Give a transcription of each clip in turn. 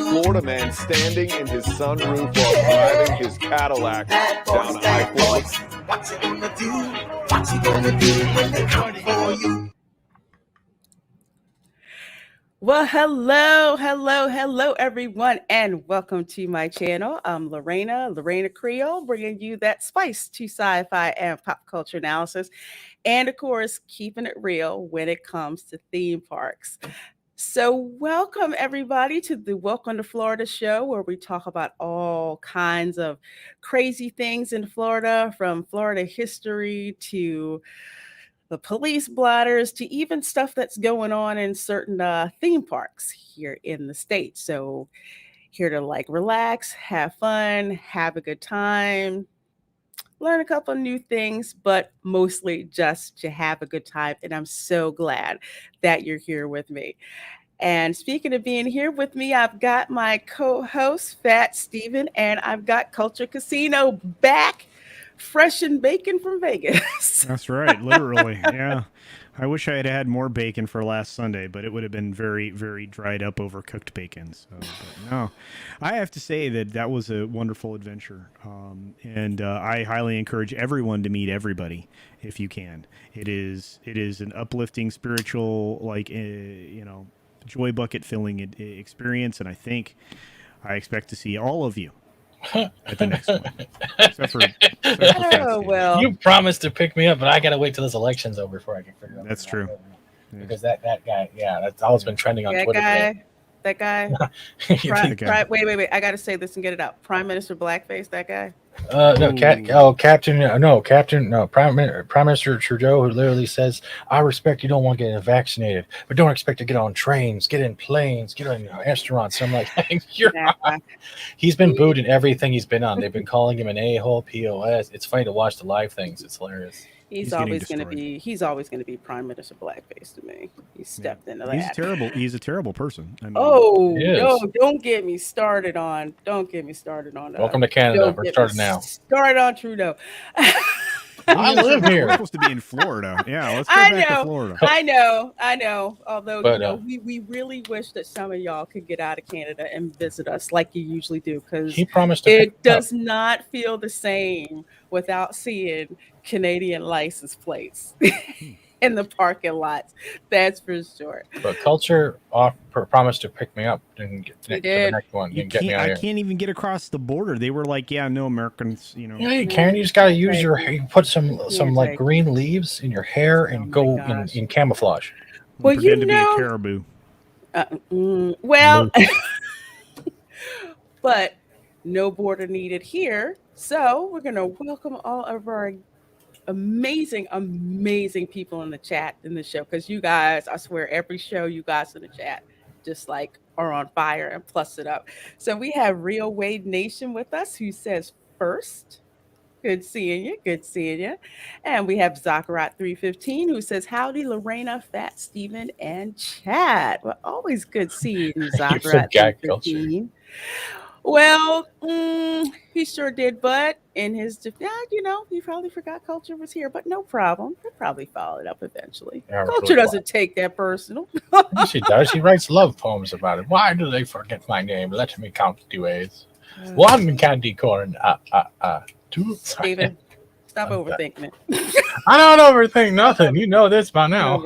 Florida man standing in his sunroof while driving his Cadillac down I-40. What you gonna do? What you gonna do when they come for you? Well, hello, everyone, and welcome to my channel. I'm Reina Creole, bringing you that spice to sci-fi and pop culture analysis, and of course, keeping it real when it comes to theme parks. So welcome everybody to the Welcome to Florida show, where we talk about all kinds of crazy things in Florida, from Florida history to the police blotters to even stuff that's going on in certain theme parks here in the state. So here to relax, have fun, have a good time, learn a couple of new things, but mostly just to have a good time. And I'm so glad that you're here with me. And speaking of being here with me, I've got my co-host, Fat Steven, and I've got Culture Casino back, fresh and bacon from Vegas. That's right, literally. Yeah. I wish I had had more bacon for last Sunday, but it would have been very, very dried up, overcooked bacon. So, but no, I have to say that was a wonderful adventure. And I highly encourage everyone to meet everybody if you can. It is an uplifting, spiritual, joy bucket filling experience. And I expect to see all of you at the next one. Except for well, you promised to pick me up, but I gotta wait till this election's over before I can figure out. That's true. Because that guy, that's always been trending on Twitter. That guy. Wait! I gotta say this and get it out. Prime Minister Blackface. That guy. Prime Minister Trudeau, who literally says, "I respect you don't want to get vaccinated, but don't expect to get on trains, get in planes, get in restaurants." So I'm like, he's been booed in everything he's been on. They've been calling him an a-hole, POS. It's funny to watch the live things. It's hilarious. He's always going to be Prime Minister Blackface to me. He stepped into that. He's a terrible person. I mean, no, don't get me started on. Welcome to Canada. We're starting now. Start on Trudeau. I live here. We're supposed to be in Florida. Yeah, let's go back to Florida. I know. Although we really wish that some of y'all could get out of Canada and visit us like you usually do, because he promised it does not feel the same without seeing Canadian license plates in the parking lots. That's for sure. But Culture promised to pick me up and get to the next one and get me out here. I can't even get across the border. They were like, "Yeah, no Americans." Yeah, you can. You just got to use you put some green leaves in your hair and go in camouflage. Well, pretend to be a caribou. But no border needed here. So we're gonna welcome all of our amazing people in the chat in the show, because you guys, I swear, every show you guys in the chat just are on fire and plus it up. So we have Real Wade Nation with us, who says first, good seeing you. And we have Zachariah 315, who says howdy, Lorena, Fat Steven, and Chad. Well, always good seeing you, Zachariah 315. Well, he sure did, but in his defense, he probably forgot Culture was here, but no problem. He'll probably follow it up eventually. Yeah, Culture doesn't take that personal. Yes, he does. He writes love poems about it. Why do they forget my name? Let me count 2 ways. 1 candy corn. 2. Steven, stop overthinking it. I don't overthink nothing. You know this by now.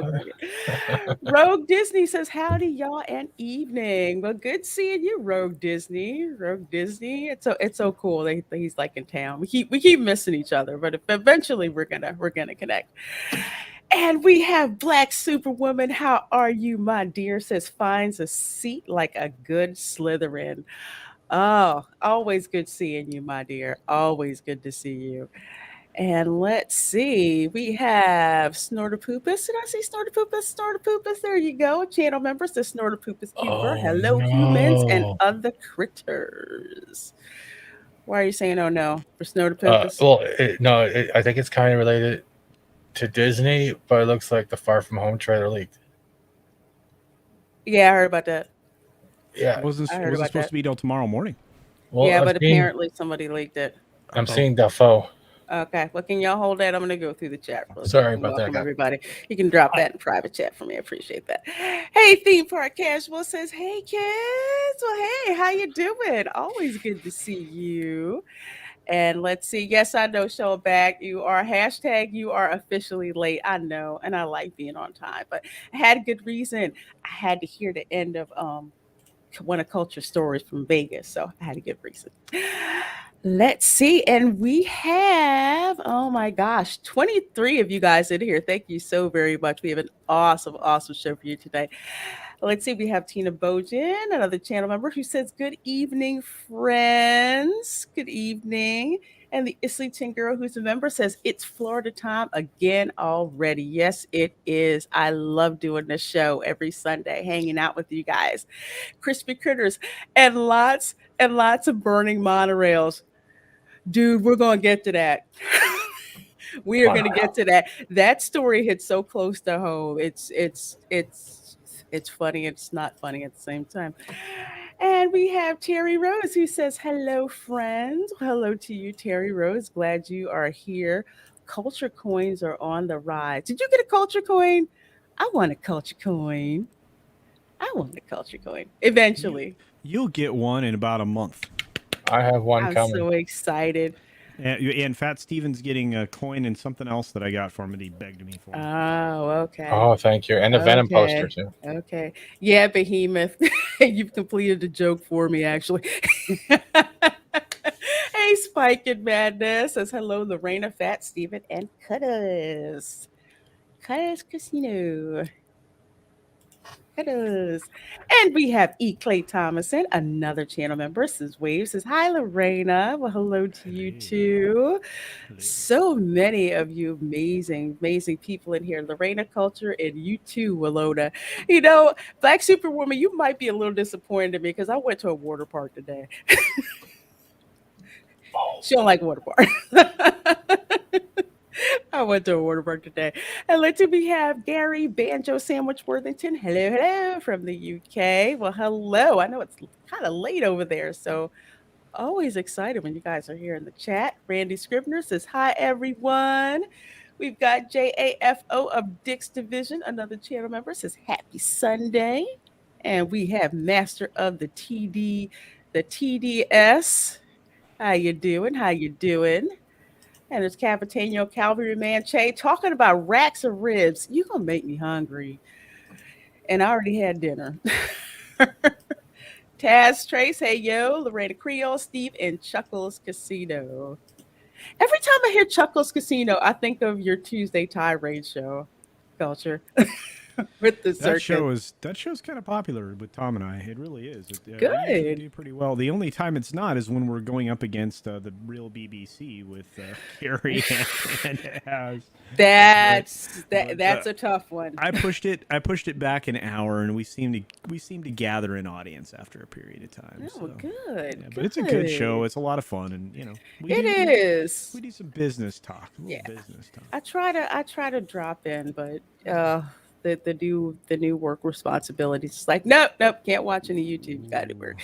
Rogue Disney says, howdy, y'all, and evening. Well, good seeing you, Rogue Disney. It's so cool that he's in town. We keep missing each other, but eventually we're gonna connect. And we have Black Superwoman. How are you, my dear? Says finds a seat like a good Slytherin. Oh, always good seeing you, my dear. Always good to see you. And let's see, we have Snortapoopus. Did I say Snortapoopus? Snortapoopus, there you go. Channel members, the Snortapoopus Keeper. Hello, humans and other critters. Why are you saying oh no for Snortapoopus? I think it's kind of related to Disney, but it looks like the Far From Home trailer leaked. Yeah, I heard about that. Yeah, it wasn't supposed to be till tomorrow morning. Well, yeah, but apparently somebody leaked it. I'm seeing Dafoe. Okay. Well, can y'all hold that? I'm going to go through the chat really quick Sorry and about that, welcome guy. everybody. You can drop that in private chat for me. I appreciate that. Hey, Theme Park Casual says, hey, kids. Well, hey, how you doing? Always good to see you. And let's see. Yes, I know, show back. You are hashtag you are officially late. I know, and I like being on time, but I had a good reason. I had to hear the end of one of Culture Stories from Vegas, so I had a good reason. Let's see, and we have, oh my gosh, 23 of you guys in here. Thank you so very much. We have an awesome, awesome show for you today. Let's see, we have Tina Bojan, another channel member, who says, good evening, friends. Good evening. And the Islington girl who's a member says, it's Florida time again already. Yes, it is. I love doing this show every Sunday, hanging out with you guys. Crispy critters and lots of burning monorails. Dude, we're going to get to that. We are going to get to that. That story hits so close to home. It's funny. It's not funny at the same time. And we have Terry Rose who says, hello, friends. Hello to you, Terry Rose. Glad you are here. Culture coins are on the rise. Did you get a culture coin? I want a culture coin. I want a culture coin eventually. You'll get one in about a month. I have one I'm coming. so excited. And Fat Steven's getting a coin and something else that I got for him that he begged me for. Oh, okay. Oh, thank you. And a Venom Okay. poster, too. Okay. Yeah, Behemoth. You've completed the joke for me, actually. Hey, Spike and Madness says hello, the Reina, Fat Steven, and Cutters. Cutters Casino. Cutters. And we have E. Clay Thomason, another channel member, says Wave, says hi, Lorena. Well, hello to you too. So many of you amazing, amazing people in here. Lorena Culture and you too, Walona. You know, Black Superwoman, you might be a little disappointed in me because I went to a water park today. She don't like water park. I went to a water park today. And let's see, we have Gary Banjo Sandwich Worthington. Hello, hello from the UK. Well, hello. I know it's kind of late over there, so always excited when you guys are here in the chat. Randy Scribner says, hi, everyone. We've got JAFO of Dick's Division, another channel member, says, happy Sunday. And we have Master of the TDS. How you doing? How you doing? And it's Capitano Cavalryman Che talking about racks of ribs. You're going to make me hungry. And I already had dinner. Taz, Trace, hey yo, Lorena Creole, Steve, and Chuckles Casino. Every time I hear Chuckles Casino, I think of your Tuesday tirade show, Culture. With the circuit. That show's kind of popular with Tom and I. It really is. Good. We usually do pretty well. The only time it's not is when we're going up against the real BBC with Carrie andAz. That's a tough one. I pushed it back an hour, and we seem to gather an audience after a period of time. Oh, so. good. Yeah, but it's a good show. It's a lot of fun, and we do some business talk. Business talk. I try to drop in, but the new work responsibilities. It's like nope, can't watch any YouTube. Gotta do work.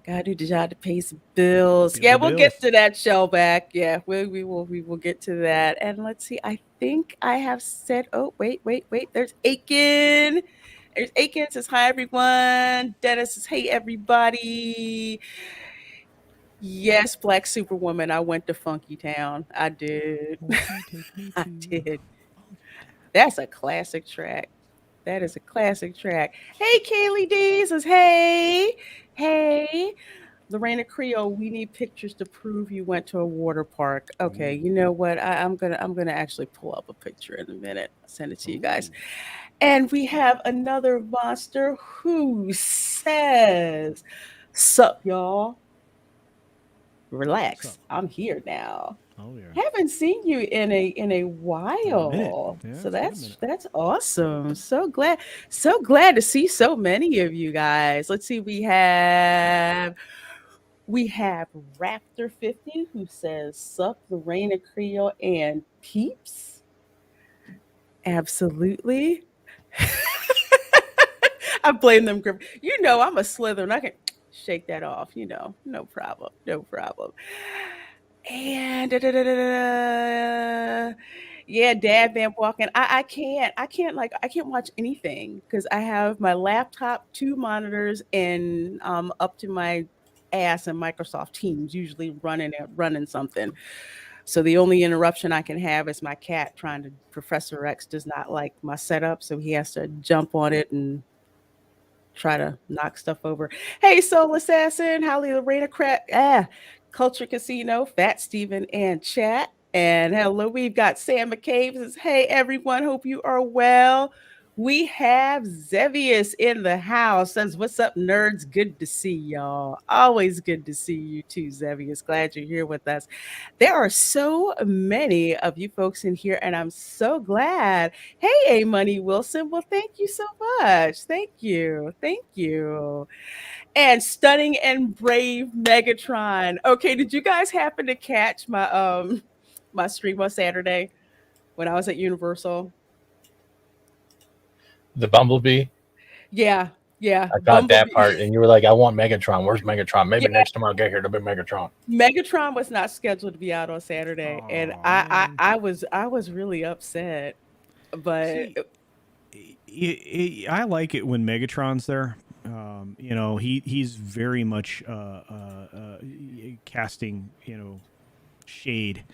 Gotta do the job to pay some bills. We'll get to that show back. Yeah, we will get to that. And let's see. I think I have said. Oh, wait. There's Aiken. There's Aiken says hi everyone. Dennis says hey everybody. Yes, Black Superwoman. I went to Funky Town. I did. I did. That's a classic track. That is a classic track. Hey, Kaylee D says, hey. Lorena Creole, we need pictures to prove you went to a water park. Okay, you know what? I'm gonna actually pull up a picture in a minute. I'll send it to you guys. And we have another monster who says, sup, y'all. Relax. I'm here now. Oh yeah. Haven't seen you in a while. Yeah, so that's awesome. So glad to see so many of you guys. Let's see. We have Raptor 50 who says sup Lorena Creole and peeps. Absolutely. I blame them. You know I'm a Slytherin. I can shake that off. No problem. And yeah, dad been walking. I can't watch anything because I have my laptop, two monitors, and up to my ass in Microsoft Teams, usually running something. So the only interruption I can have is my cat trying to. Professor X does not like my setup, so he has to jump on it and try to knock stuff over. Hey, Soul Assassin, Holly Lorena Culture Casino, Fat Steven, and chat. And hello, we've got Sam McCabe says, hey everyone, hope you are well. We have Zevius in the house. Says, what's up, nerds? Good to see y'all. Always good to see you too, Zevius. Glad you're here with us. There are so many of you folks in here, and I'm so glad. Hey, A Money Wilson. Well, thank you so much. Thank you. Thank you. And stunning and brave Megatron. Okay, did you guys happen to catch my stream on Saturday when I was at Universal? The Bumblebee. Yeah. I got that part, and you were like, "I want Megatron. Where's Megatron? Maybe next time I'll get here to be Megatron." Megatron was not scheduled to be out on Saturday, and I was really upset. But I like it when Megatron's there. He's very much casting shade.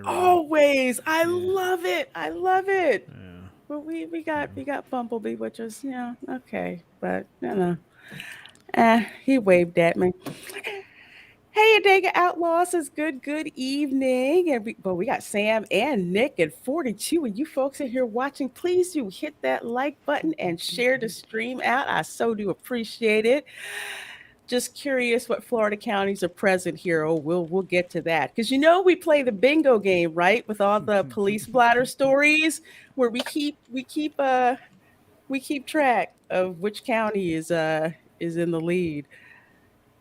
Always, I love it. I love it. Yeah. But we got Bumblebee, which is okay, but he waved at me. Hey, Adega Outlaw says good evening. But we got Sam and Nick at 42. And you folks in here watching, please do hit that like button and share the stream out. I so do appreciate it. Just curious what Florida counties are present here. Oh, we'll get to that. Because we play the bingo game, right? With all the police blotter stories where we keep track of which county is in the lead.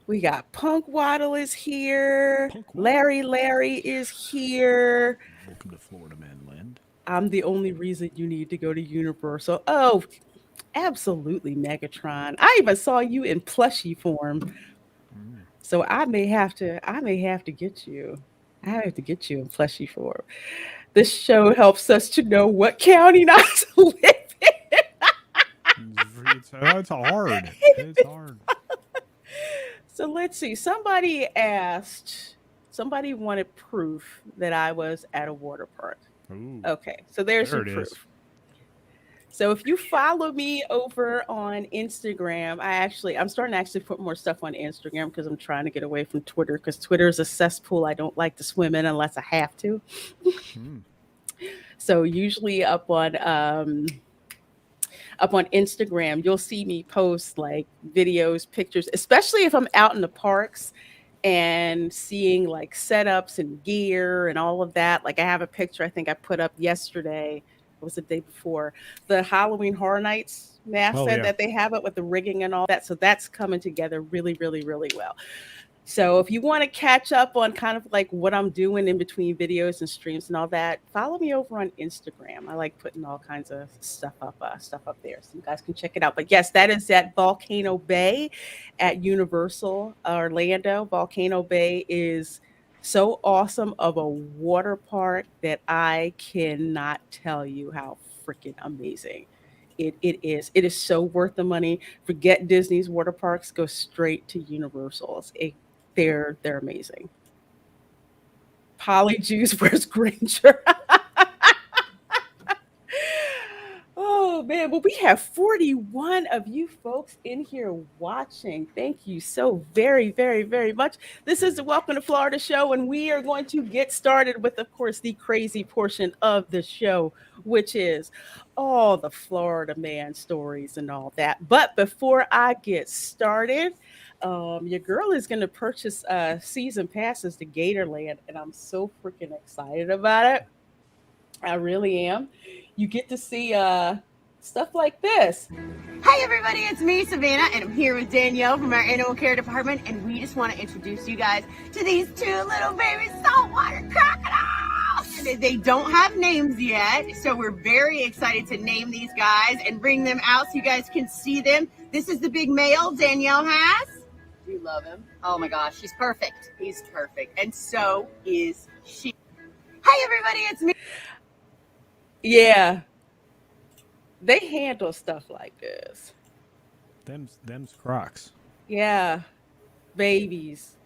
We got Punk Waddle is here. Larry is here. Welcome to Florida Manland. I'm the only reason you need to go to Universal. Oh, absolutely, Megatron. I even saw you in plushie form. So I may have to get you. I have to get you in plushie form. This show helps us to know what county not to live in. It's hard. It's hard. So let's see. Somebody wanted proof that I was at a water park. Ooh. Okay, so there's your proof. So if you follow me over on Instagram, I'm starting to actually put more stuff on Instagram because I'm trying to get away from Twitter because Twitter is a cesspool I don't like to swim in unless I have to. So usually up on Instagram, you'll see me post like videos, pictures, especially if I'm out in the parks and seeing like setups and gear and all of that. Like I have a picture I think I put up yesterday. It was the day before. The Halloween Horror Nights mask set that they have it with the rigging and all that. So that's coming together really, really, really well. So if you want to catch up on kind of like what I'm doing in between videos and streams and all that, follow me over on Instagram. I like putting all kinds of stuff up there, so you guys can check it out. But yes, that is at Volcano Bay at Universal Orlando. Volcano Bay is so awesome of a water park that I cannot tell you how freaking amazing it is. It is so worth the money. Forget Disney's water parks. Go straight to Universal's. They're amazing. Polyjuice, where's Granger? Oh man, well, we have 41 of you folks in here watching. Thank you so very, very, very much. This is the Welcome to Florida show, and we are going to get started with, of course, the crazy portion of the show, which is all the Florida man stories and all that. But before I get started, your girl is going to purchase season passes to Gatorland, and I'm so freaking excited about it. I really am. You get to see stuff like this. Hi everybody, it's me, Savannah, and I'm here with Danielle from our animal care department, and we just want to introduce you guys to these two little baby saltwater crocodiles. They don't have names yet, so we're very excited to name these guys and bring them out so you guys can see them. This is the big male Danielle has. Do you love him? Oh my gosh, he's perfect. He's perfect. And so is she. Hi, everybody. It's me. Yeah, they handle stuff like this. Them's Crocs. Yeah, babies.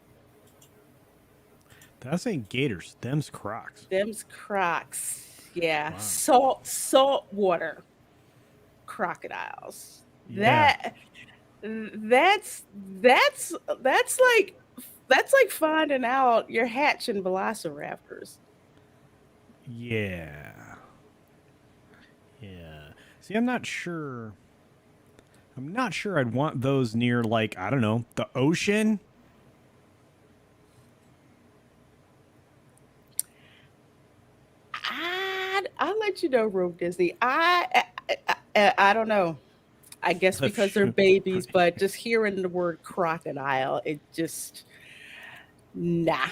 That's ain't Gators. Them's Crocs. Them's Crocs. Yeah, Wow. salt water crocodiles. Yeah. That's that's that's like that's like finding out you're hatching velociraptors. Yeah. Yeah. See, I'm not sure. I'm not sure I'd want those near, like, I don't know, the ocean. I'll let you know, Rogue Disney. I don't know. I guess because they're babies, but just hearing the word crocodile, it just nah.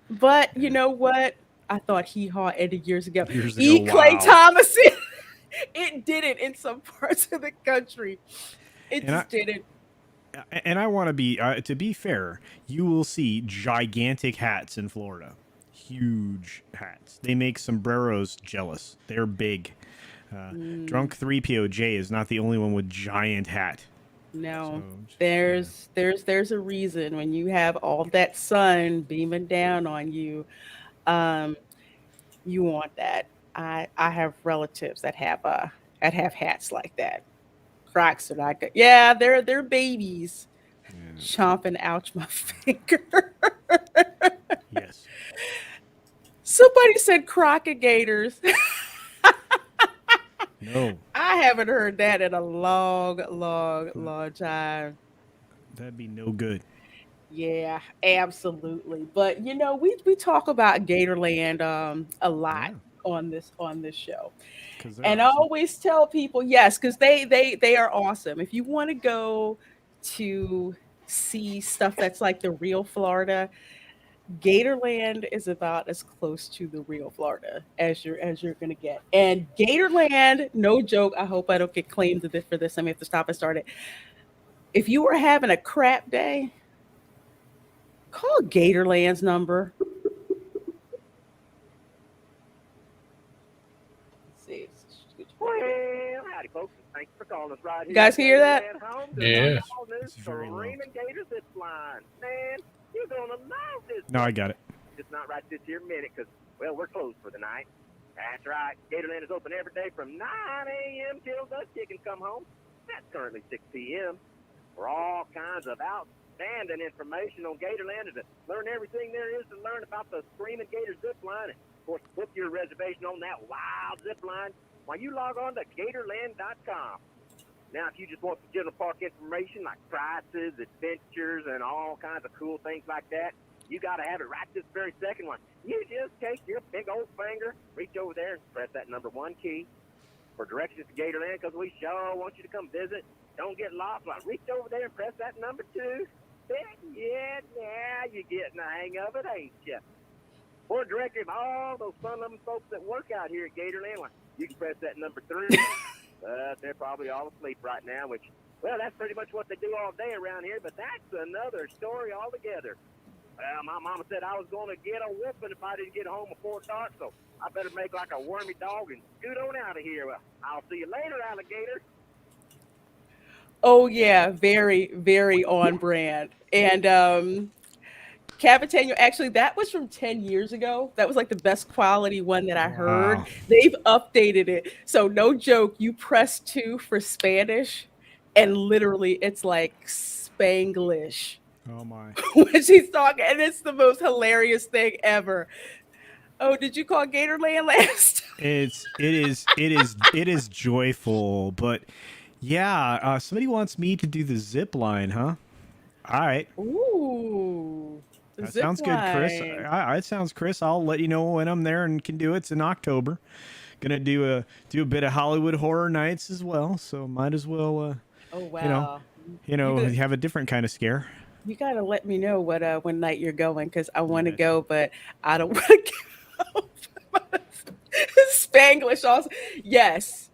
But you know what? I thought Hee Haw ended years ago. Years E. ago, Clay wow. Thomas, it didn't in some parts of the country. It And just didn't. And I want to be fair, you will see gigantic hats in Florida. Huge hats. They make sombreros jealous. They're big. Drunk 3POJ is not the only one with giant hat. No, So, there's a reason when you have all that sun beaming down on you, um, you want that. I have relatives that have hats like that. Crocs are not good. Yeah, they're babies chomping out my finger. Yes. Somebody said crocodigators. No, I haven't heard that in a long time. that'd be no good. Yeah, absolutely. But you know, we talk about Gatorland a lot Yeah. on this show. Because they're And I awesome. always tell people, yes, because they are awesome. If you want to go to see stuff that's like the real Florida, Gatorland is about as close to the real Florida as you're gonna get. And Gatorland, no joke. I hope I don't get claimed for this. I may have to stop and start it. If you were having a crap day, call Gatorland's number. Let's see. Well, howdy, folks. Thanks for calling us right here. You guys hear that? At home. Yeah. All news It's very from low. Reina Gators this line. Man, you're gonna love this. No, I got it. Just not right this here minute, because, well, we're closed for the night. That's right. Gatorland is open every day from 9 a.m. till the chickens come home. That's currently 6 p.m. For all kinds of outstanding information on Gatorland and to learn everything there is to learn about the Screaming Gator zip line. And, of course, book your reservation on that wild zip line while you log on to Gatorland.com. Now, if you just want some general park information like prices, adventures, and all kinds of cool things like that, you got to have it right this very second one. You just take your big old finger, reach over there, and press that number 1 key for directions to Gatorland, because we sure want you to come visit. Don't get lost. Like, reach over there and press that number 2. Yeah, now you're getting the hang of it, ain't you? For a directory of all those fun-loving folks that work out here at Gatorland, well, you can press that number 3. They're probably all asleep right now, which, well, that's pretty much what they do all day around here, but that's another story altogether. Well, my mama said I was going to get a whooping if I didn't get home before dark, so I better make like a wormy dog and scoot on out of here. Well, I'll see you later, alligator. Oh yeah, very on brand. And Cavitano, actually, that was from 10 years ago. That was like the best quality one that I heard. Wow. They've updated it. So, no joke, you press 2 for Spanish, and literally it's like Spanglish Oh my. when she's talking. And it's the most hilarious thing ever. Oh, did you call Gatorland last? It is joyful, but yeah, somebody wants me to do the zip line, huh? All right. Ooh. the That zip sounds good, Chris. line. It sounds, Chris. I'll let you know when I'm there and can do it. It's in October. Gonna do a bit of Hollywood Horror Nights as well. So might as well, Oh, wow. you could- have a different kind of scare. You gotta let me know what night you're going, because I want to bet. go, but I don't want to go. Spanglish also. Yes.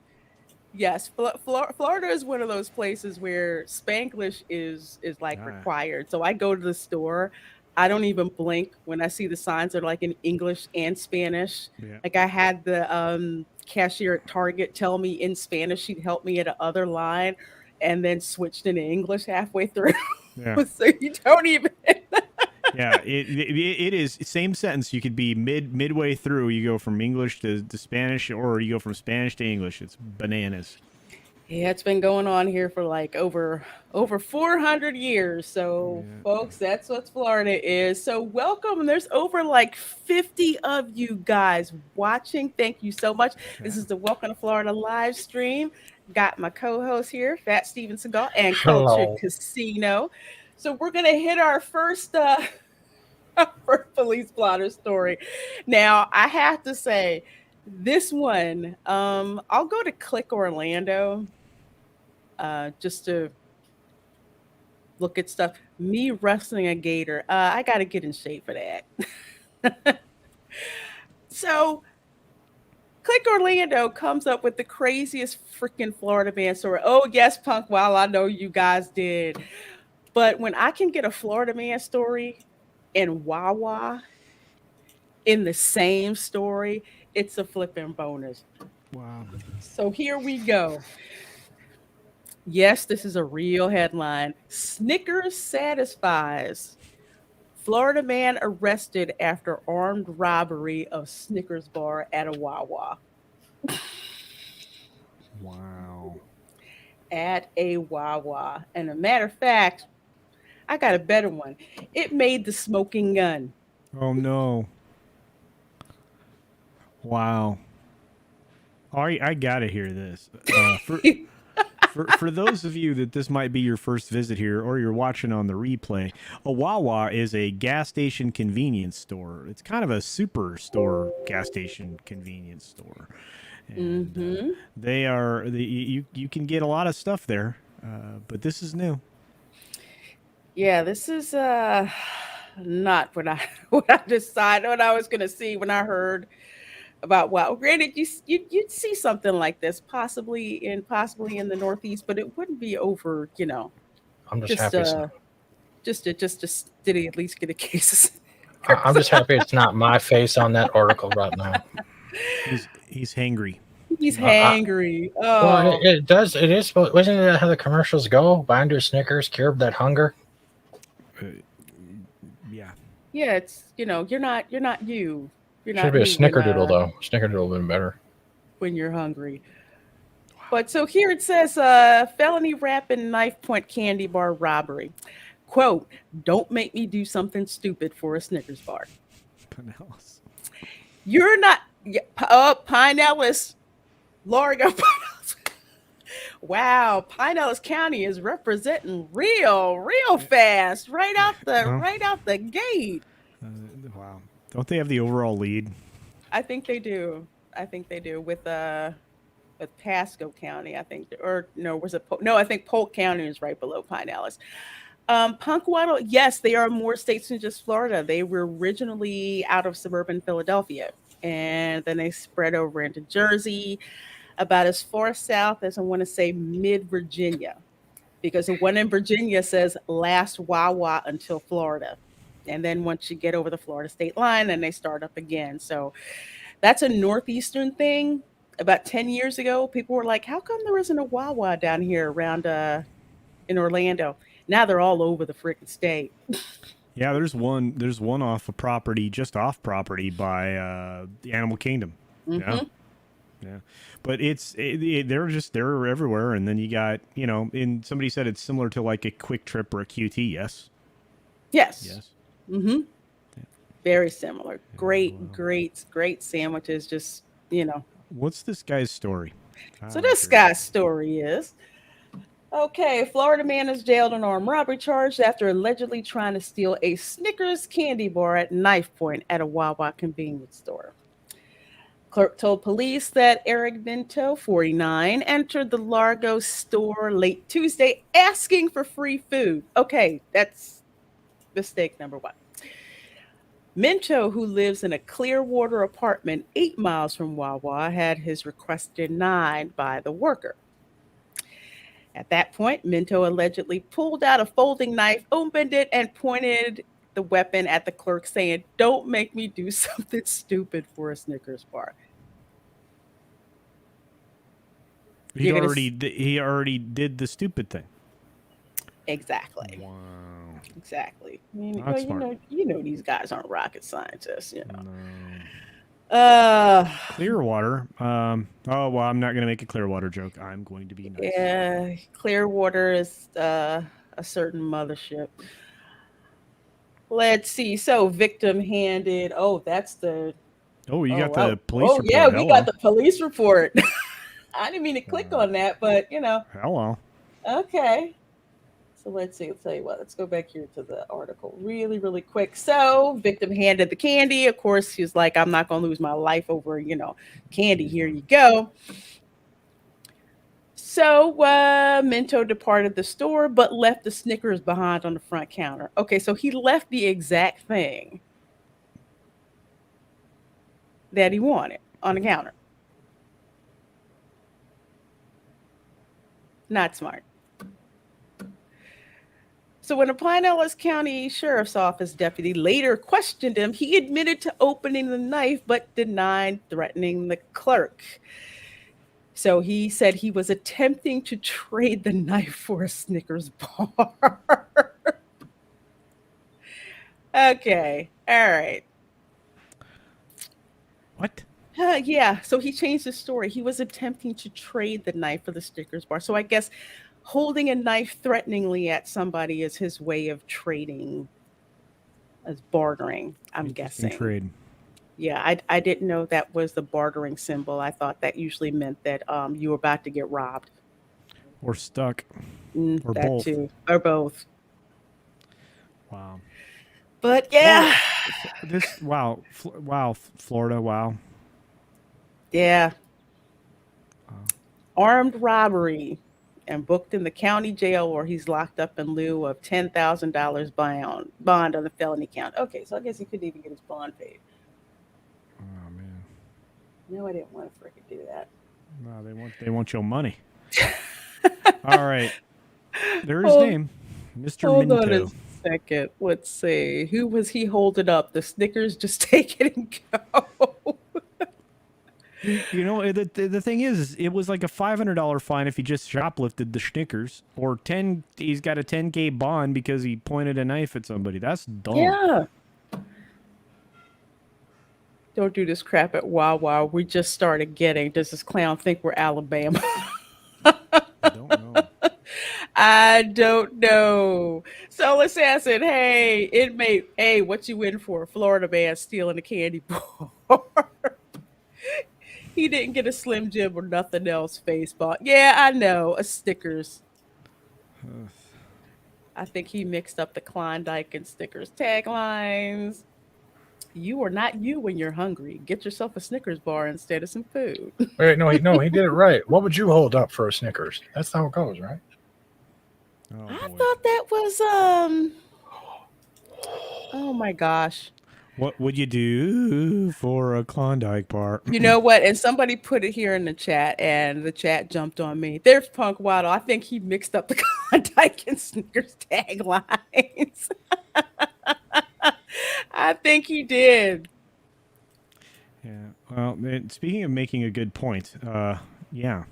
Yes, Florida is one of those places where Spanglish is like Ah, required. So I go to the store, I don't even blink when I see the signs that are like in English and Spanish. yeah, Like I had the cashier at Target tell me in Spanish she'd help me at another line, and then switched into English halfway through. yeah. So you don't even. Yeah, it is same sentence. You could be midway through. You go from English to Spanish, or you go from Spanish to English. It's bananas. Yeah, it's been going on here for like over 400 years. So, Yeah. folks, that's what Florida is. So, welcome. There's over like 50 of you guys watching. Thank you so much. This is the Welcome to Florida live stream. Got my co-host here, Fat Steven Seagal, and Cultured Hello. Casino. So, we're gonna hit our first first police blotter story. Now, I have to say, this one, I'll go to Click Orlando just to look at stuff. Me wrestling a gator. I got to get in shape for that. So, Click Orlando comes up with the craziest freaking Florida man story. Oh, yes, Punk. Well, I know you guys did. But when I can get a Florida man story and Wawa in the same story, it's a flipping bonus. Wow. So here we go. Yes, this is a real headline. Snickers satisfies. Florida man arrested after armed robbery of Snickers bar at a Wawa. Wow. At a Wawa. And a matter of fact, I got a better one. It made the smoking gun. Oh no. Wow. I gotta hear this. For those of you that this might be your first visit here, or you're watching on the replay, a Wawa is a gas station convenience store. It's kind of a superstore gas station convenience store, and they are you can get a lot of stuff there, but this is new. Yeah, this is not what I decided what I was gonna see when I heard about wow. Granted, you'd see something like this possibly in the Northeast, but it wouldn't be over. I'm just Just happy. It's, did he at least get a case? I'm just happy it's not my face on that article right now. He's hangry. He's I- hangry. Well, Oh, it does. It is. Wasn't it how the commercials go? Bind your Snickers, cure that hunger. Yeah. yeah. It's you're not you. You're Should not be a you Snickerdoodle though. Snickerdoodle would be better. when you're hungry. But so here it says felony wrap and knife point candy bar robbery. Quote, don't make me do something stupid for a Snickers bar. Pinellas. You're not Pinellas. Largo Pinellas. Wow, Pinellas County is representing real fast right out the gate. Wow. Don't they have the overall lead? I think they do. With Pasco County, I think, or no, was it? No, I think Polk County is right below Pinellas. Punkwaddle, yes, they are more states than just Florida. They were originally out of suburban Philadelphia, and then they spread over into Jersey, about as far south as I want to say mid-Virginia, because the one in Virginia says last Wawa until Florida. And then once you get over the Florida state line, then they start up again. So that's a northeastern thing. About 10 years ago, people were like, how come there isn't a Wawa down here around in Orlando? Now they're all over the freaking state. Yeah, there's one just off property by the Animal Kingdom. Yeah. Yeah. But they're everywhere, and then you got, and somebody said it's similar to like a Quick Trip or a QT, yes? Yes. Yes. Mm-hmm. Yeah. Very similar. Great, wow. great sandwiches, just, What's this guy's story? So this guy's story is, okay, Florida man is jailed on armed robbery charge after allegedly trying to steal a Snickers candy bar at knife point at a Wawa convenience store. Clerk told police that Eric Minto, 49, entered the Largo store late Tuesday asking for free food. Okay, that's mistake number one. Minto, who lives in a Clearwater apartment 8 miles from Wawa, had his request denied by the worker. At that point, Minto allegedly pulled out a folding knife, opened it, and pointed the weapon at the clerk, saying, "Don't make me do something stupid for a Snickers bar." He already did the stupid thing. Exactly. Wow. Exactly. Not smart. You know these guys aren't rocket scientists, you know. No. Clearwater. Oh well, I'm not gonna make a Clearwater joke. I'm going to be nice. Yeah, Clearwater is a certain mothership. Let's see. So victim handed. Oh, that's the. Oh, you got the police report. Yeah, we got the police report. I didn't mean to click on that, but you know. Hello. Okay. So let's see. I'll tell you what. Let's go back here to the article really, really quick. So victim handed the candy. Of course, he was like, "I'm not going to lose my life over, candy. Here you go." So Minto departed the store, but left the Snickers behind on the front counter. Okay, so he left the exact thing that he wanted on the counter. Not smart. So when the Pinellas County Sheriff's Office deputy later questioned him, he admitted to opening the knife, but denied threatening the clerk. So he said he was attempting to trade the knife for a Snickers bar. Okay. All right. What? Yeah. So he changed his story. He was attempting to trade the knife for the Snickers bar. So I guess holding a knife threateningly at somebody is his way of trading, as bartering, I'm guessing. Trade. Yeah, I didn't know that was the bartering symbol. I thought that usually meant that you were about to get robbed. Or stuck. Or that both. Too. Or both. Wow. But yeah. Well, Florida, wow. Yeah. Armed robbery and booked in the county jail where he's locked up in lieu of $10,000 bond on the felony count. Okay, so I guess he couldn't even get his bond paid. Oh man. No, I didn't want to freaking do that. No, they want your money. All right. There's his name. Mr. Hold Minto. on a second. Let's see. Who was he holding up? The Snickers? Just take it and go. You know, the thing is, it was like a $500 fine if he just shoplifted the Snickers, or he's got a $10K bond because he pointed a knife at somebody. That's dumb. Yeah. Don't do this crap at Wawa. We just started getting. Does this clown think we're Alabama? I don't know. I don't know. So let's say I said, "Hey, inmate, hey, what you in for? Florida man stealing a candy bar." He didn't get a Slim Jim or nothing else face ball. Yeah, I know. A Snickers. I think he mixed up the Klondike and Snickers taglines. You are not you when you're hungry. Get yourself a Snickers bar instead of some food. Wait, no, he did it right. What would you hold up for a Snickers? That's how it goes, right? Oh, I boy. thought that was oh my gosh. What would you do for a Klondike bar? You know what? And somebody put it here in the chat, and the chat jumped on me. There's Punk Waddle. I think he mixed up the Klondike and Snickers taglines. I think he did. Yeah. Well, speaking of making a good point, yeah.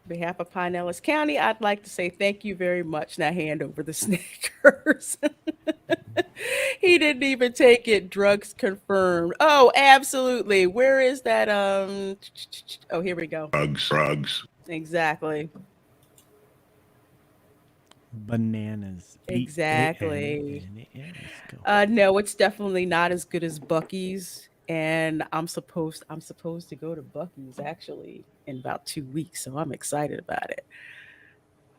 On behalf of Pinellas County, I'd like to say thank you very much. Now hand over the Snickers. He didn't even take it. Drugs confirmed. Oh, absolutely. Where is that? Oh, here we go. Drugs. Exactly. Bananas. Exactly. Bananas. No, it's definitely not as good as Buc-ee's. And I'm supposed to go to Buc-ee's actually in about 2 weeks, so I'm excited about it.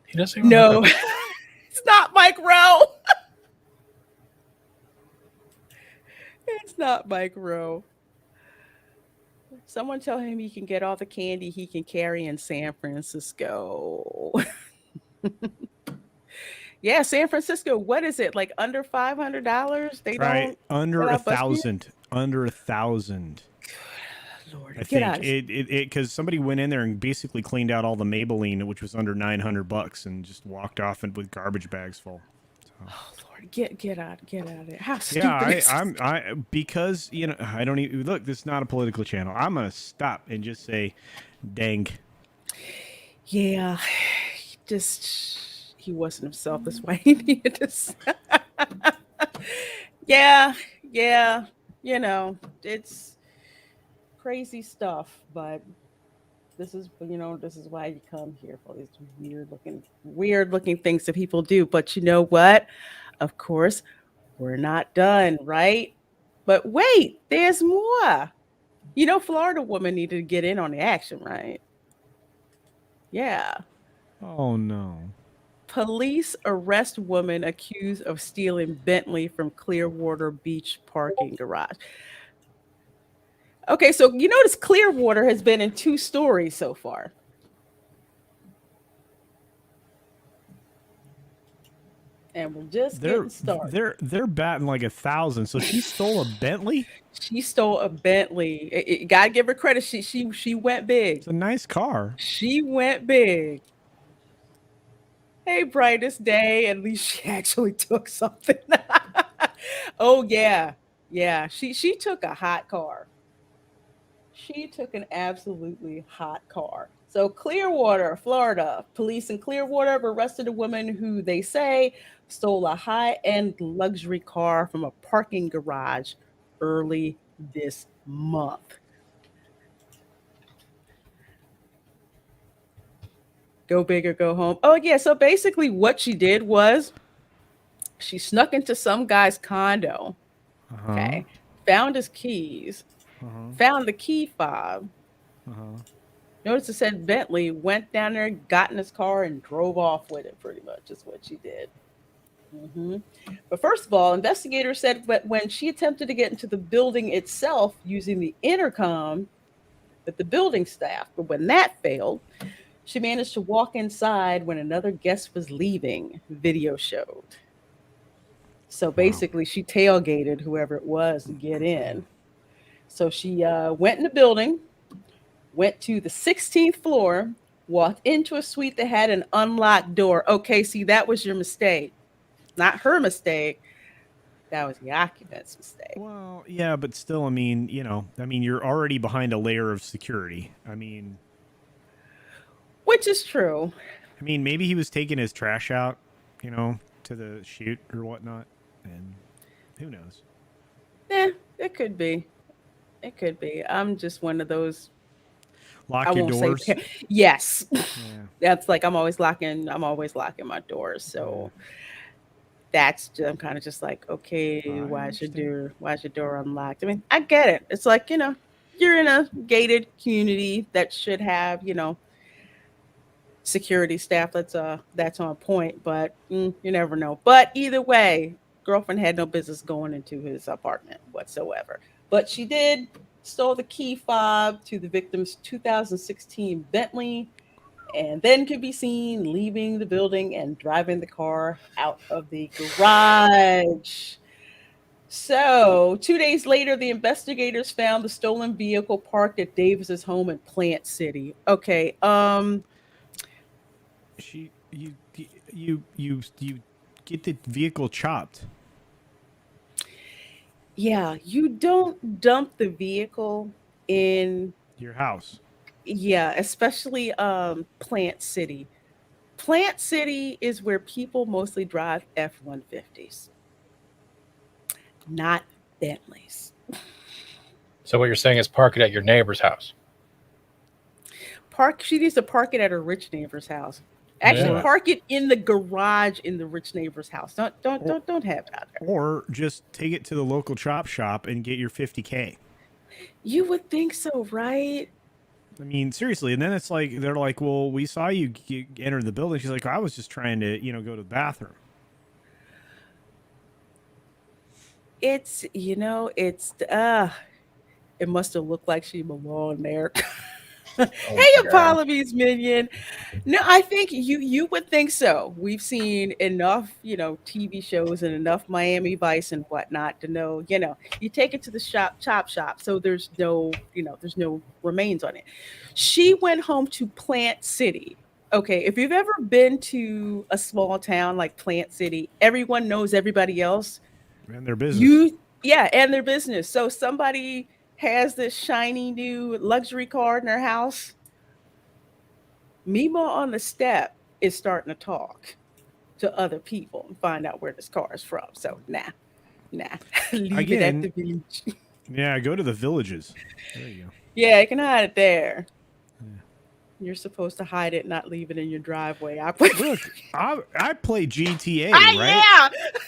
He doesn't even No, it's not Mike Rowe. It's not Mike Rowe. Someone tell him he can get all the candy he can carry in San Francisco. Yeah, San Francisco. What is it, like under $500? They right, don't under allow Buc-ee's? $1,000. Under $1,000. Lord, I get out think of it because somebody went in there and basically cleaned out all the Maybelline, which was under $900, and just walked off and with garbage bags full. So. Oh Lord, get out of there. How Yeah, stupid is this? because I don't even look. This is not a political channel. I'm gonna stop and just say, dang. Yeah, he wasn't himself. That's why he needed to. Yeah, yeah. It's crazy stuff, but this is why you come here for these weird looking things that people do. But you know what? Of course, we're not done, right? But wait, there's more. Florida woman needed to get in on the action, right? Yeah. Oh no. Police arrest woman accused of stealing Bentley from Clearwater Beach parking garage. Okay, so you notice Clearwater has been in 2 stories so far. And we're just getting started. They're batting like 1,000. So she stole a Bentley. She stole a Bentley. Gotta give her credit. She went big. It's a nice car. She went big. Hey, brightest day. At least she actually took something. Oh yeah. Yeah. She took a hot car. She took an absolutely hot car. So Clearwater, Florida, police in Clearwater have arrested a woman who they say stole a high-end luxury car from a parking garage early this month. Go big or go home. Oh yeah, so basically what she did was she snuck into some guy's condo. Uh-huh. Okay. Found his keys. Found the key fob. Notice it said Bentley, went down there, got in his car, and drove off with it, pretty much, is what she did. But first of all, investigators said that when she attempted to get into the building itself using the intercom with the building staff, but when that failed, she managed to walk inside when another guest was leaving, video showed. So basically, she tailgated whoever it was to get in. So she went in the building, went to the 16th floor, walked into a suite that had an unlocked door. Okay, see, that was your mistake. Not her mistake. That was the occupant's mistake. Well, yeah, but still, you're already behind a layer of security. Which is true. Maybe he was taking his trash out, to the chute or whatnot, and who knows? It could be. It could be. I'm just one of those. Lock your doors. Yes. Yeah. That's like I'm always locking my doors. So I'm kind of just like, okay, why is your door unlocked? I get it. It's like, you're in a gated community that should have, security staff that's on point, but you never know. But either way, girlfriend had no business going into his apartment whatsoever. But she did stole the key fob to the victim's 2016 Bentley, and then could be seen leaving the building and driving the car out of the garage. So 2 days later, the investigators found the stolen vehicle parked at Davis's home in Plant City. Okay, you get the vehicle chopped. Yeah, you don't dump the vehicle in your house. Yeah, especially Plant City. Plant City is where people mostly drive F-150s, not Bentleys. So what you're saying is park it at your neighbor's house. She needs to park it at her rich neighbor's house. Actually, park it in the garage in the rich neighbor's house. Don't have it out there. Or just take it to the local chop shop and get your $50K. You would think so, right? Seriously. And then it's like they're like, "Well, we saw you enter the building." She's like, "I was just trying to, go to the bathroom." It must have looked like she belonged there. Oh Hey, my God. Apologies minion. No, I think you would think so. We've seen enough, TV shows and enough Miami Vice and whatnot to know, you take it to the chop shop, so there's no remains on it. She went home to Plant City. Okay, if you've ever been to a small town like Plant City, everyone knows everybody else. And their business. Yeah, and their business. So somebody has this shiny new luxury car in their house. Mima on the step is starting to talk to other people and find out where this car is from. So nah, leave it at Again, the beach. yeah, go to the villages. There you go. Yeah, you can hide it there. You're supposed to hide it, not leave it in your driveway. Look, I play GTA, Ah,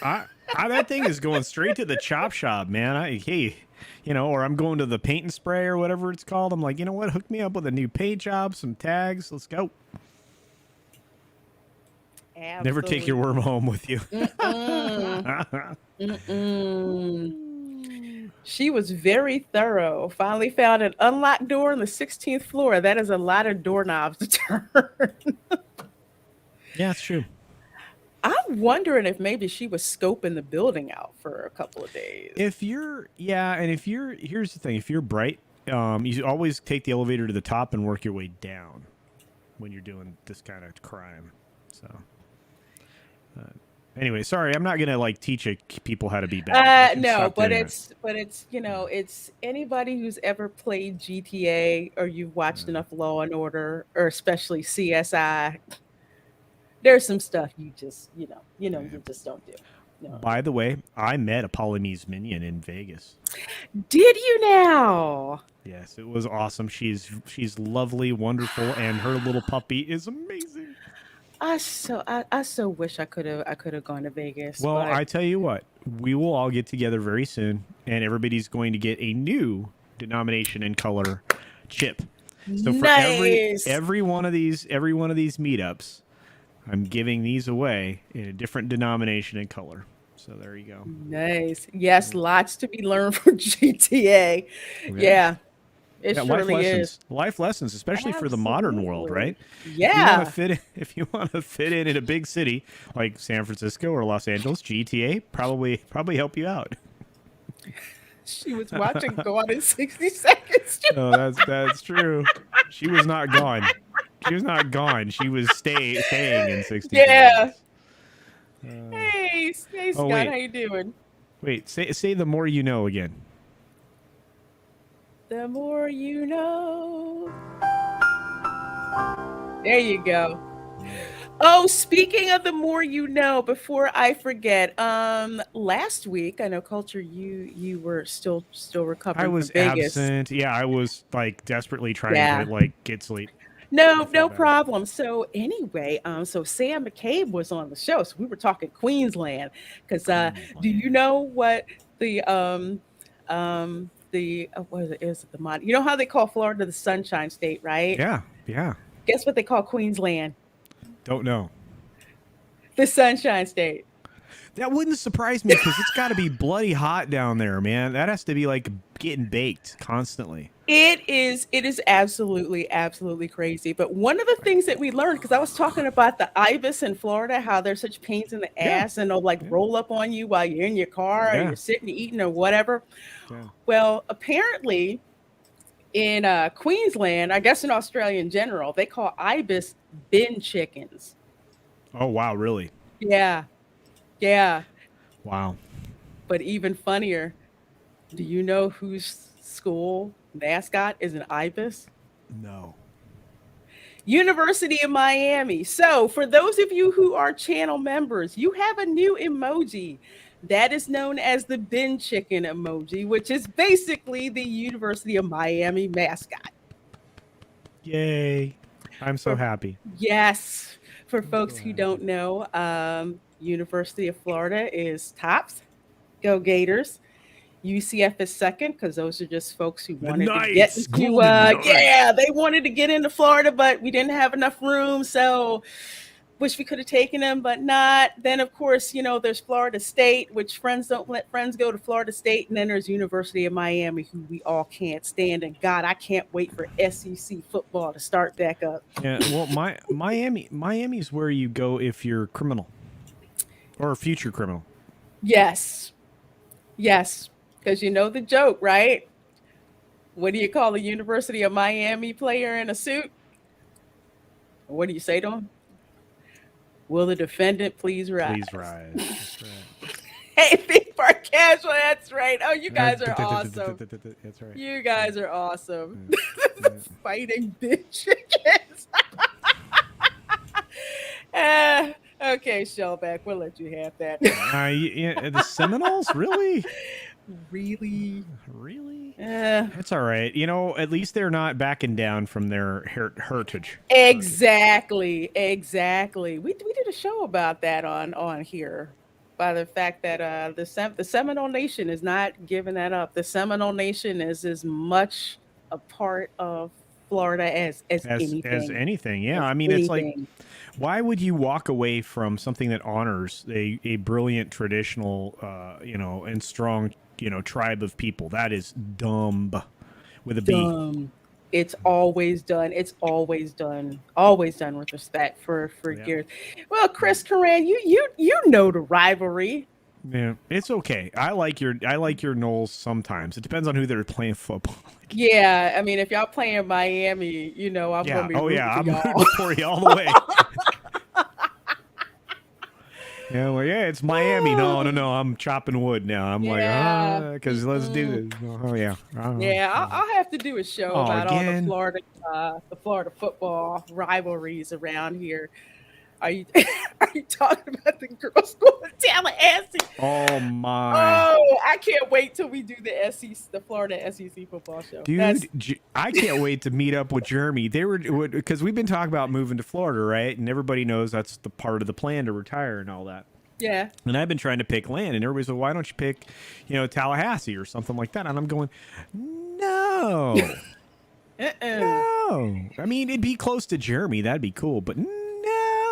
right? That thing is going straight to the chop shop, man. Or I'm going to the paint and spray or whatever it's called. I'm like, you know what? Hook me up with a new paint job, some tags. Let's go. yeah. Never take your worm home with you. She was very thorough. Finally found an unlocked door on the 16th floor. That is a lot of doorknobs to turn. Yeah, it's true. I'm wondering if maybe she was scoping the building out for a couple of days. Here's the thing. If you're bright, you always take the elevator to the top and work your way down when you're doing this kind of crime. So, anyway, sorry, I'm not gonna teach people how to be bad. No, but it's it's anybody who's ever played GTA or you've watched enough Law and Order or especially CSI. There's some stuff you just you just don't do. No. By the way, I met a Polynesian minion in Vegas. Did you now? Yes, it was awesome. She's lovely, wonderful, and her little puppy is amazing. I so wish I could have gone to Vegas. Well, but I tell you what, we will all get together very soon, and everybody's going to get a new denomination and color chip. So for nice. every one of these meetups, I'm giving these away in a different denomination and color. So there you go. Nice. Yes, lots to be learned from GTA. Yeah. It surely is. Life lessons, especially for the modern world, right? Yeah. If you want to fit in a big city like San Francisco or Los Angeles, GTA probably help you out. She was watching Gone in 60 Seconds. No, that's true. She was not gone. She was not gone. She was staying in 60 Yeah. seconds. Hey, Scott, wait. how you doing? Wait, say the more you know again. The more you know. There you go. Oh, speaking of the more you know, before I forget, last week I know Culture, you were still recovering. I was from Vegas. absent. Yeah, I was desperately trying to get sleep. No problem. So anyway, so Sam McCabe was on the show, so we were talking Queensland because do you know what the what is it? Is it the mod? You know how they call Florida the Sunshine State, right? Yeah. Guess what they call Queensland? Don't know. The Sunshine State. That wouldn't surprise me because it's got to be bloody hot down there, man. That has to be getting baked constantly. It is absolutely crazy. But one of the things that we learned, because I was talking about the ibis in Florida, how they're such pains in the ass and they'll roll up on you while you're in your car or you're sitting eating or whatever. Yeah. Well, apparently in Queensland, I guess in Australia in general, they call ibis bin chickens. Oh, wow. Really? Yeah. Wow. But even funnier, do you know whose school mascot is an ibis? No. University of Miami. So for those of you who are channel members, you have a new emoji that is known as the bin chicken emoji, which is basically the University of Miami mascot. Yay. I'm so happy. Yes. For folks who don't know, University of Florida is tops. Go Gators. UCF is second because those are just folks who wanted to get into they wanted to get into Florida, but we didn't have enough room. So wish we could have taken him, but not. Then, of course, there's Florida State, which friends don't let friends go to Florida State. And then there's University of Miami, who we all can't stand. And God, I can't wait for SEC football to start back up. Yeah, well, Miami's where you go if you're a criminal or a future criminal. Yes. Because you know the joke, right? What do you call a University of Miami player in a suit? What do you say to him? Will the defendant please rise? Please rise. That's right. Hey, Big Park Casual, that's right. Oh, you guys are awesome. That's right. You guys are awesome. Yeah. Fighting big chickens. Okay, Shellback, we'll let you have that. The Seminoles? Really? Really? That's all right. At least they're not backing down from their heritage. Exactly. We did a show about that on here, by the fact that the Seminole Nation is not giving that up. The Seminole Nation is as much a part of Florida as anything. As anything, yeah. As I mean, it's like, anything. why would you walk away from something that honors a brilliant traditional, and strong, tribe of people? That is dumb with a B. Dumb. It's always done. It's always done with respect for years. Well, Chris Coran, you know the rivalry. Yeah, it's okay. I like your Knowles sometimes. It depends on who they're playing football. Yeah, I mean, if y'all playing Miami, I'm gonna be I'm rooting for y'all. rooting for you all the way. It's Miami. No, I'm chopping wood now. I'm because let's do this. Oh yeah. I'll have to do a show about again? all the Florida football rivalries around here. Are you talking about the girls going to Tallahassee? Oh my! Oh, I can't wait till we do the Florida SEC football show, dude. I can't wait to meet up with Jeremy. They were because we've been talking about moving to Florida, right? And everybody knows that's the part of the plan to retire and all that. Yeah. And I've been trying to pick land, and everybody's like, "Why don't you pick, Tallahassee or something like that?" And I'm going, "No, no. I mean, it'd be close to Jeremy. That'd be cool, but."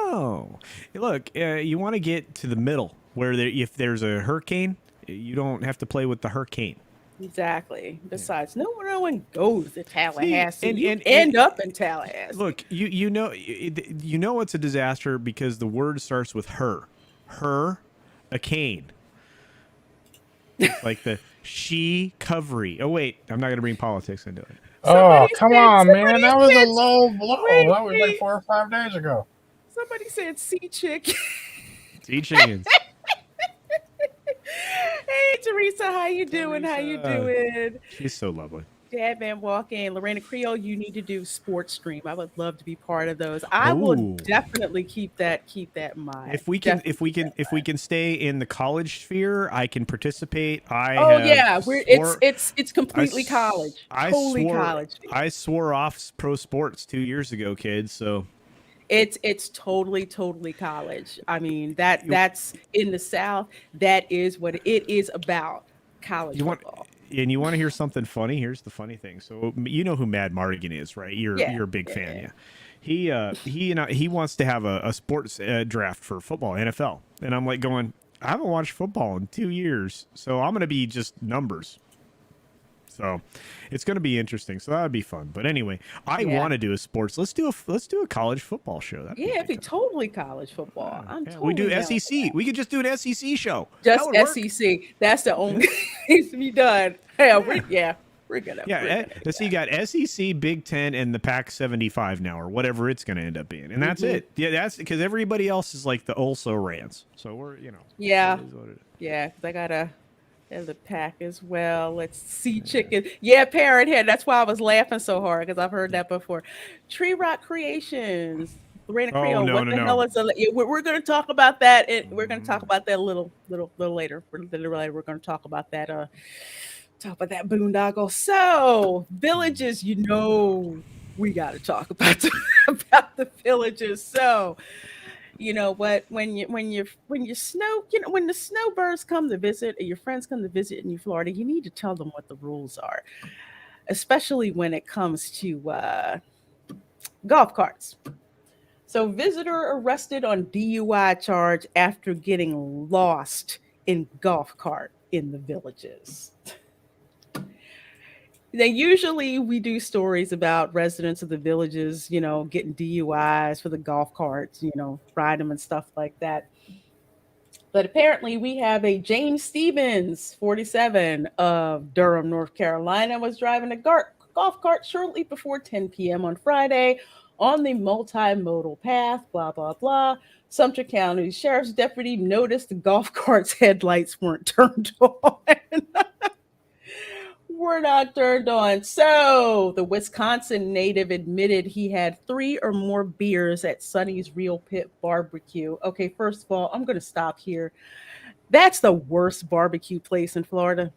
No. Look, you want to get to the middle where if there's a hurricane, you don't have to play with the hurricane. Exactly. Besides, no one goes to Tallahassee. See, and end up in Tallahassee. Look, you know it's a disaster because the word starts with her. Her, a cane. It's like the she covery. Oh wait, I'm not going to bring politics into it. Come on, man. That was a low blow. That was like 4 or 5 days ago. Somebody said sea chick. Sea chickens. Hey, Teresa, how you doing? How you doing? She's so lovely. Dad Man walk in. Lorena Creole, you need to do sports stream. I would love to be part of those. I will definitely keep that in mind. If we can stay in the college sphere, I can participate. It's completely college. Totally college. I swore off pro sports 2 years ago, kids. So it's totally college. I mean, that's in the South. That is what it is about. College football. And you want to hear something funny? Here's the funny thing. So you know who Mad Mardigan is, right? You're a big fan, yeah. He wants to have a sports draft for football, NFL, and I'm like going, I haven't watched football in 2 years, so I'm gonna be just numbers. So it's going to be interesting. So that would be fun. But anyway, I want to do a sports. Let's do a college football show. It'd be totally college football. We do SEC. We could just do an SEC show. Just SEC. That's the only thing needs to be done. We're gonna. Yeah. So you got SEC, Big Ten, and the Pac-75 now, or whatever it's going to end up being, and that's it. Yeah, that's because everybody else is like the also rans. So we're Yeah. Yeah, because I gotta. And the pack as well. Let's see, chicken. Yeah, Parrothead. That's why I was laughing so hard because I've heard that before. Tree Rock Creations. Reina Creole. What the hell is a? We're going to talk about that. We're going to talk about that a little later. We're going to talk about that. Talk about that boondoggle. So villages. We got to talk about the villages. So. You know what? When the snowbirds come to visit, or your friends come to visit in Florida, you need to tell them what the rules are, especially when it comes to golf carts. So, visitor arrested on DUI charge after getting lost in golf cart in the Villages. Now, usually we do stories about residents of the Villages, getting DUIs for the golf carts, ride them and stuff like that. But apparently, we have a James Stevens, 47, of Durham, North Carolina, was driving a golf cart shortly before 10 p.m. on Friday on the multimodal path, blah, blah, blah. Sumter County Sheriff's deputy noticed the golf cart's headlights weren't turned on. Were not turned on. So the Wisconsin native admitted he had 3 or more beers at Sonny's Real Pit Barbecue. Okay, first of all, I'm going to stop here. That's the worst barbecue place in Florida.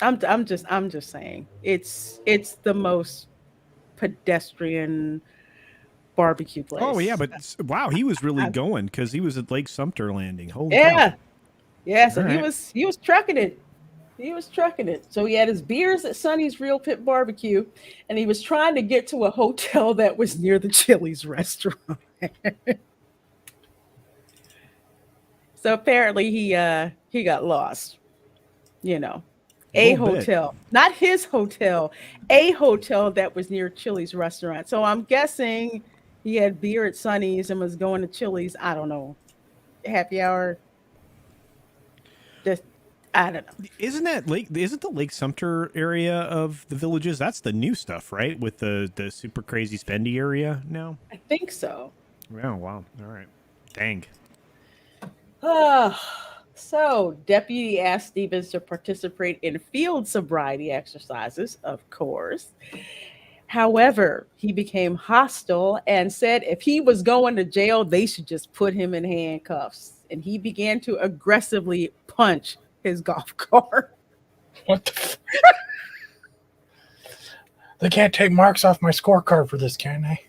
I'm just saying. It's the most pedestrian barbecue place. Oh yeah, but wow, he was really going because he was at Lake Sumter Landing. Holy yeah. cow. Yeah, so All he right. was trucking it. He was trucking it. So he had his beers at Sonny's Real Pit Barbecue, and he was trying to get to a hotel that was near the Chili's restaurant. So apparently he got lost. A little bit. hotel, not his hotel, a hotel that was near Chili's restaurant. So I'm guessing he had beer at Sonny's and was going to Chili's. I don't know, happy hour. Just I don't know. Isn't the Lake Sumter area of the Villages? That's the new stuff, right? With the super crazy spendy area now? I think so. Oh, wow. All right. Dang. So deputy asked Stevens to participate in field sobriety exercises, of course. However, he became hostile and said if he was going to jail, they should just put him in handcuffs. And he began to aggressively punch his golf cart. What the They can't take marks off my scorecard for this, can they?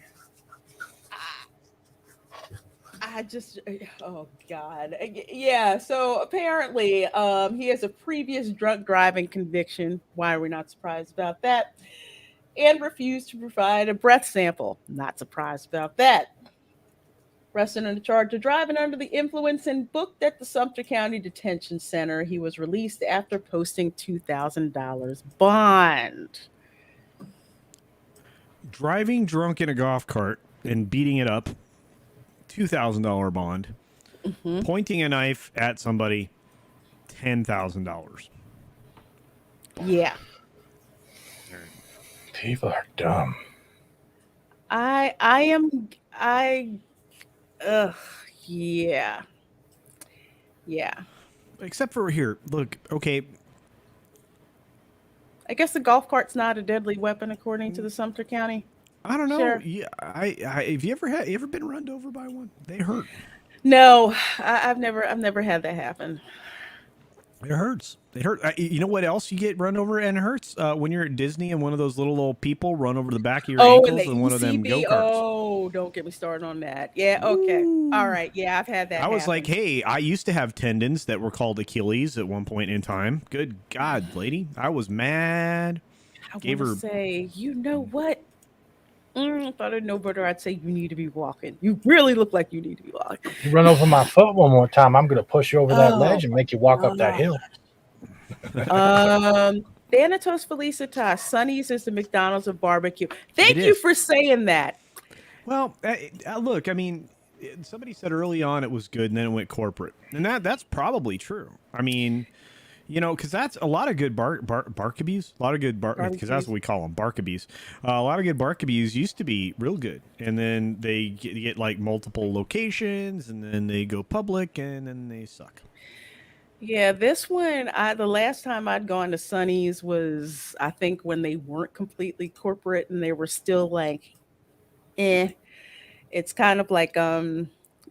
Oh God. Yeah, so apparently he has a previous drunk driving conviction. Why are we not surprised about that? And refused to provide a breath sample. Not surprised about that. Arrested on the charge of driving under the influence and booked at the Sumter County Detention Center. He was released after posting $2,000 bond. Driving drunk in a golf cart and beating it up, $2,000 bond. Mm-hmm. Pointing a knife at somebody, $10,000. Yeah. People are dumb. Yeah. Except for here. Look, okay. I guess the golf cart's not a deadly weapon according to the Sumter County. I don't know. Sure. Yeah, I have you ever been run over by one? They hurt. No, I've never had that happen. It hurts. It hurt. You know what else you get run over and it hurts? When you're at Disney and one of those little people run over the back of your ankles and one of them go-karts. Oh, don't get me started on that. Yeah, okay. Ooh. All right. Yeah, I've had that I was happen. like, hey, I used to have tendons that were called Achilles at one point in time. Good God, lady. I was mad. I Gave want her- to say, you know what? If I didn't know better, I'd say you need to be walking. You really look like you need to be walking. You run over my foot one more time, I'm going to push you over that Oh. ledge and make you walk up that hill. Thanatos Felicitas, Sonny's is the McDonald's of barbecue. Thank It you is. for saying that. Well, look, I mean, somebody said early on it was good and then it went corporate. And that's probably true. I mean, you know, because that's a lot of good barkabies, a lot of good because that's what we call them, barkabies. A lot of good barkabies used to be real good, and then they get like multiple locations, and then they go public, and then they suck. Yeah, this one, the last time I'd gone to Sonny's was, I think, when they weren't completely corporate and they were still like, It's kind of like,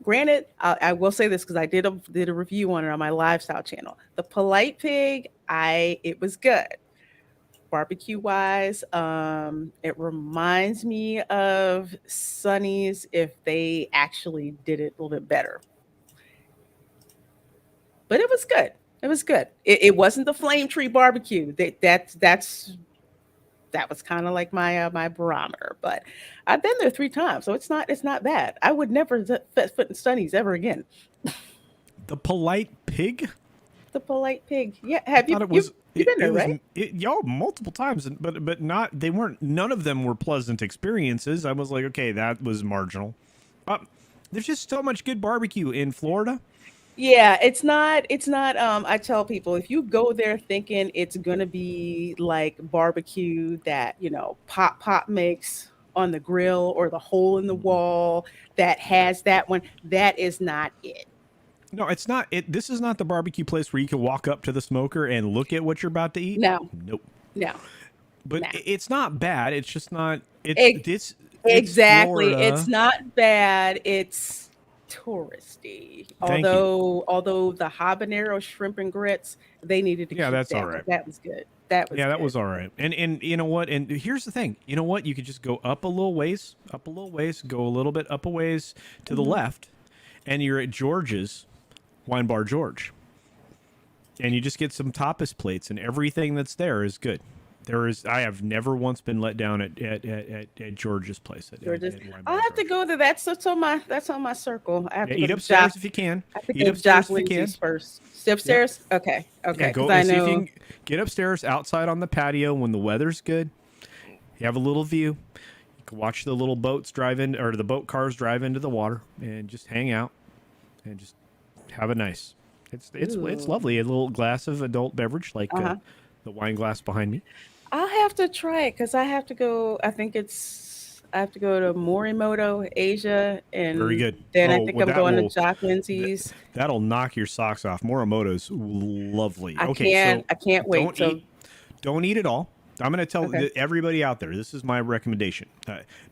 granted, I will say this because I did a review on it on my lifestyle channel. The Polite Pig, it was good. Barbecue wise, it reminds me of Sonny's if they actually did it a little bit better. But it was good. It was good. It wasn't the Flame Tree Barbecue. That's that was kind of like my my barometer. But I've been there 3 times, so it's not bad. I would never set foot in Sonny's ever again. The Polite Pig. The Polite Pig. Yeah, have you? Thought it was. You've been there, right? Multiple times, but not. They weren't. None of them were pleasant experiences. I was like, okay, that was marginal. There's just so much good barbecue in Florida. Yeah, it's not. It's not. I tell people if you go there thinking it's gonna be like barbecue that Pop makes on the grill or the hole in the wall that has that one, that is not it. No, it's not. This is not the barbecue place where you can walk up to the smoker and look at what you're about to eat. No, Nope. no. But No. it's not bad. It's just not. Ex- It's Exactly. Florida. It's not bad. It's touristy. Thank you. Although the habanero shrimp and grits, they needed to Yeah, keep that's that. all right. That was good. That was That good. was all right. And you know what? And here's the thing. You know what? You could just go up a little ways, go a little bit up a ways to the left, and you're at George's Wine Bar George. And you just get some tapas plates, and everything that's there is good. I have never once been let down at George's place. George's. Wine Bar I'll have to George. go to that. That's on my circle. I have to Eat go to upstairs if you can. I have to Eat go to upstairs Jock if you can. Lindsay's first. Stay upstairs? Okay. Okay. Yeah, go 'cause I and see if know. you can get upstairs outside on the patio when the weather's good. You have a little view. You can watch the little boats drive in, or the boat cars drive into the water, and just hang out and just have a nice. It's Ooh. lovely. A little glass of adult beverage, like Uh-huh. the wine glass behind me. I'll have to try it because I have to go. I have to go to Morimoto, Asia, and Very good. then I Oh, think well, I'm that going will- to Jock Lindsay's. That'll knock your socks off. Morimoto's lovely. I Okay, can't. so I can't wait. don't eat it all. I'm going to tell Okay. everybody out there, this is my recommendation.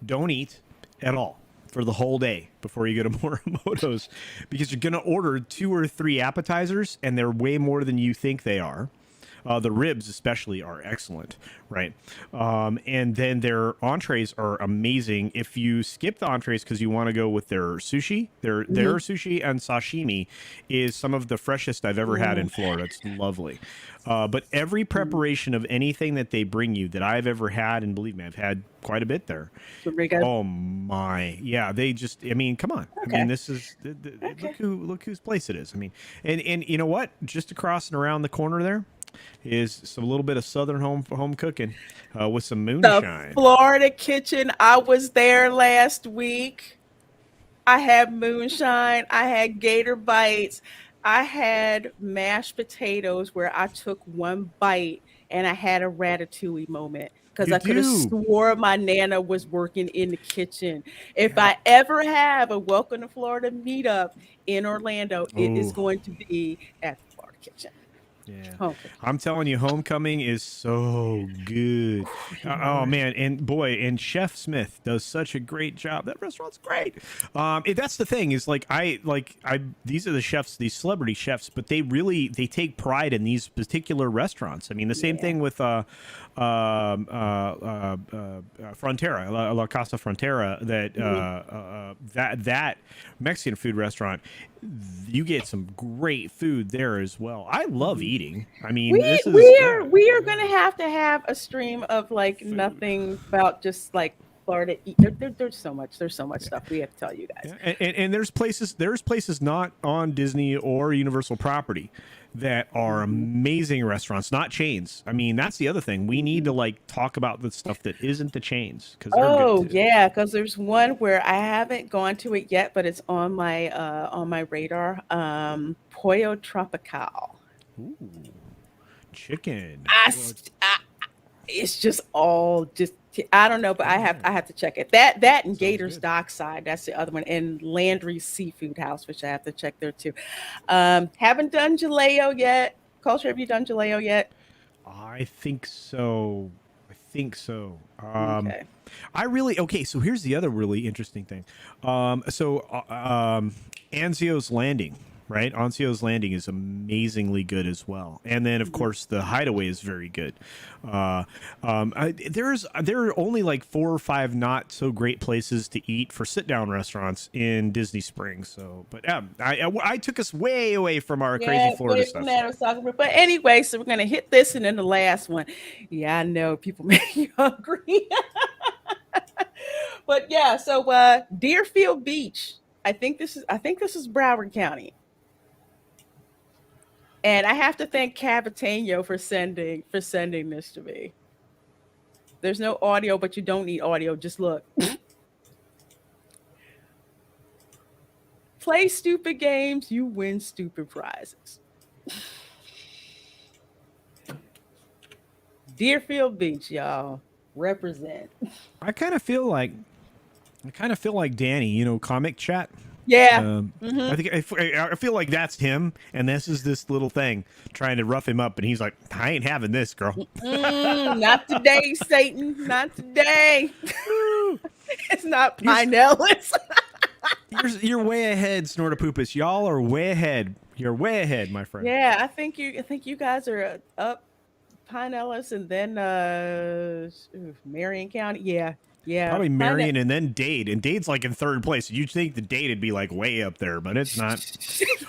Don't eat at all for the whole day before you go to Morimoto's, because you're going to order 2 or 3 appetizers, and they're way more than you think they are. The ribs especially are excellent, right? And then their entrees are amazing. If you skip the entrees because you want to go with their sushi, their sushi and sashimi is some of the freshest I've ever had in Florida. It's lovely. But every preparation of anything that they bring you that I've ever had, and believe me, I've had quite a bit there. Oh my, yeah. They just, I mean, come on. Okay. I mean, this is look whose place it is. I mean, and you know what? Just across and around the corner there is some little bit of southern home cooking with some moonshine. The Florida Kitchen. I was there last week. I had moonshine. I had gator bites. I had mashed potatoes where I took one bite and I had a ratatouille moment because You I could have do. swore my Nana was working in the kitchen. If I ever have a Welcome to Florida meetup in Orlando, it is Ooh. going to be at the Florida Kitchen. Yeah. Okay. I'm telling you, homecoming is so good. Oh man, and boy, and Chef Smith does such a great job. That restaurant's great. That's the thing is I these are the chefs, these celebrity chefs, but they take pride in these particular restaurants. I mean, the same thing with Frontera, La Casa Frontera, that Mexican food restaurant. You get some great food there as well. I love eating. I mean, we are going to have a stream of like nothing about just like Florida. There's so much stuff we have to tell you guys. And there's places not on Disney or Universal property that are amazing restaurants, not chains. I mean, that's the other thing. We need to like talk about the stuff that isn't the chains because Oh yeah, because there's one where I haven't gone to it yet, but it's on my radar. Pollo Tropical. Ooh, chicken. It's just I don't know, but I have to check it. That and Gators Dockside, that's the other one, and Landry's Seafood House, which I have to check there too. Haven't done Jaleo yet. Culture, have you done Jaleo yet? I think so. Okay. So here's the other really interesting thing. Anzio's Landing, right? Ancio's Landing is amazingly good as well. And then, of course, the Hideaway is very good. There are only like 4 or 5 not so great places to eat for sit-down restaurants in Disney Springs. So, but I took us way away from our crazy Florida stuff. But anyway, so we're going to hit this and then the last one. Yeah, I know people make you hungry. But yeah, so Deerfield Beach. I think this is Broward County. And I have to thank Cabatano for sending this to me. There's no audio, but you don't need audio. Just look. Play stupid games, you win stupid prizes. Deerfield Beach, y'all. Represent. I kind of feel like Danny, you know, Comic Chat. Yeah. I feel like that's him, and this is this little thing trying to rough him up, and he's like, I ain't having this, girl. Not today, Satan. Not today. It's not Pinellas. You're way ahead, Snortopoopus. Y'all are way ahead. You're way ahead, my friend. Yeah, I think you guys are up Pinellas and then Marion County. Yeah. Probably Marion and then Dade. And Dade's like in 3rd place. You'd think the Dade would be like way up there, but it's not.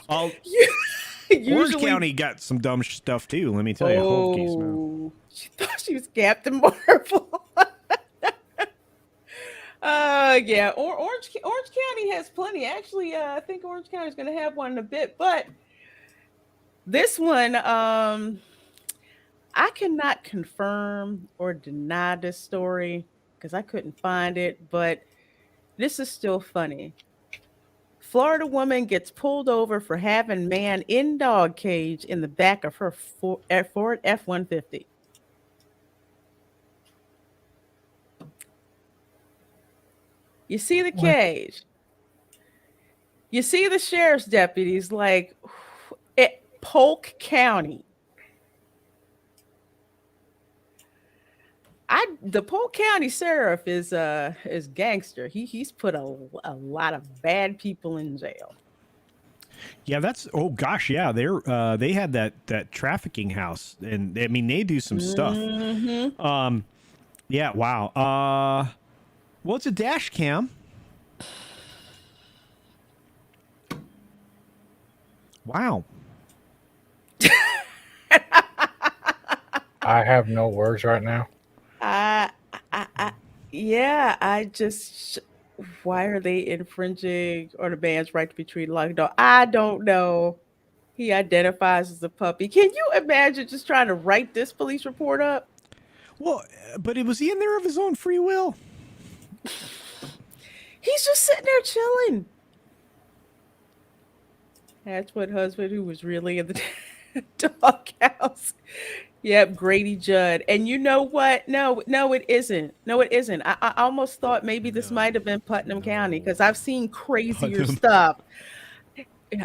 Orange County got some dumb stuff too, let me tell you. She thought she was Captain Marvel. Yeah. Orange County has plenty. Actually, I think Orange County is going to have one in a bit. But this one, I cannot confirm or deny this story because I couldn't find it, but this is still funny. Florida woman gets pulled over for having man in dog cage in the back of her Ford F-150. You see the cage. You see the sheriff's deputies like at Polk County. The Polk County sheriff is gangster. He's put a lot of bad people in jail. Yeah, that's yeah. They had that trafficking house, and I mean they do some stuff. Yeah, wow. Well, it's a dash cam. Wow. I have no words right now. Why are they infringing on a man's right to be treated like a dog? I don't know. He identifies as a puppy. Can you imagine just trying to write this police report up? Well, but was he in there of his own free will? He's just sitting there chilling. That's what husband who was really in the doghouse. Yep, Grady Judd. And you know what? No, it isn't. No, it isn't. I almost thought maybe this might have been Putnam County because I've seen crazier stuff.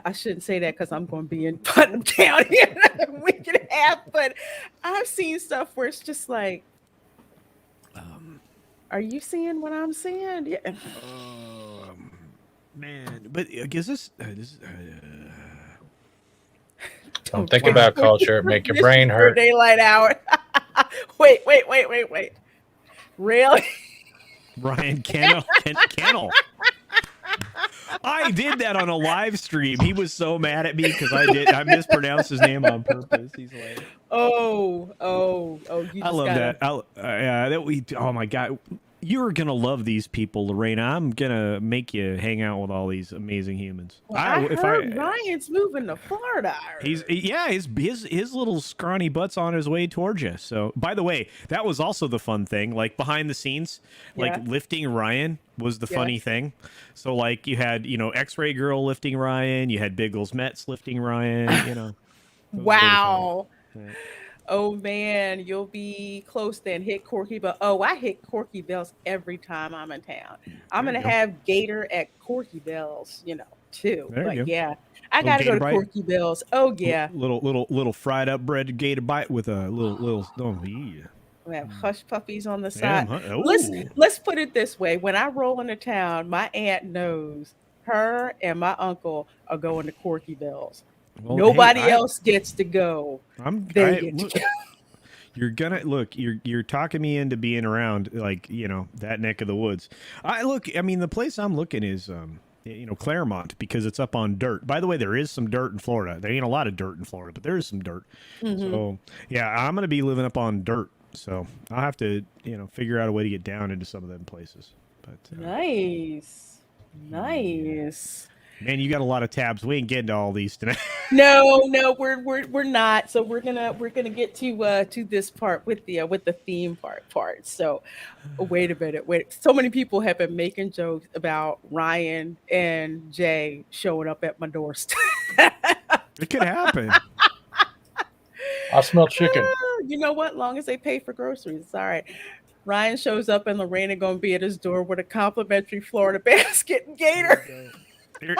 I shouldn't say that because I'm going to be in Putnam County in a week and a half, but I've seen stuff where it's just like, are you seeing what I'm seeing? Yeah. Man, but is this Don't think about culture. Make your brain hurt. Daylight hour. Wait. Really? Ryan Kennel. I did that on a live stream. He was so mad at me because I mispronounced his name on purpose. He's like, oh, I love that. Oh my God. You're going to love these people, Lorena. I'm going to make you hang out with all these amazing humans. Well, I heard Ryan's moving to Florida. His little scrawny butt's on his way towards you. So, by the way, that was also the fun thing. Like behind the scenes, like lifting Ryan was the funny thing. So, like you had, X-Ray Girl lifting Ryan. You had Biggles Metz lifting Ryan, Wow. Really oh man, you'll be close then. Hit Corky Bell. Oh, I hit Corky Bells every time I'm in town. I'm gonna have Gator at Corky Bells, too. But yeah, I gotta go to Corky Bells. Oh yeah. Little fried up bread Gator bite with a little. Oh yeah. We have hush puppies on the side. Let's put it this way: when I roll into town, my aunt knows Her and my uncle are going to Corky Bell's. Well, Nobody hey, else gets to go. They get look, to go. you're gonna look. You're talking me into being around, like, that neck of the woods. I mean, the place I'm looking is Claremont, because it's up on dirt. By the way, there is some dirt in Florida. There ain't a lot of dirt in Florida, but there is some dirt. So yeah, I'm gonna be living up on dirt. So I'll have to figure out a way to get down into some of them places. But Nice. man, you got a lot of tabs. We ain't getting to all these tonight. No, we're not. So we're gonna get to this part with the theme part. So wait a minute. So many people have been making jokes about Ryan and Jay showing up at my doorstep. It could happen. I smell chicken. You know what? Long as they pay for groceries, it's all right. Ryan shows up and Lorena gonna be at his door with a complimentary Florida basket and gator.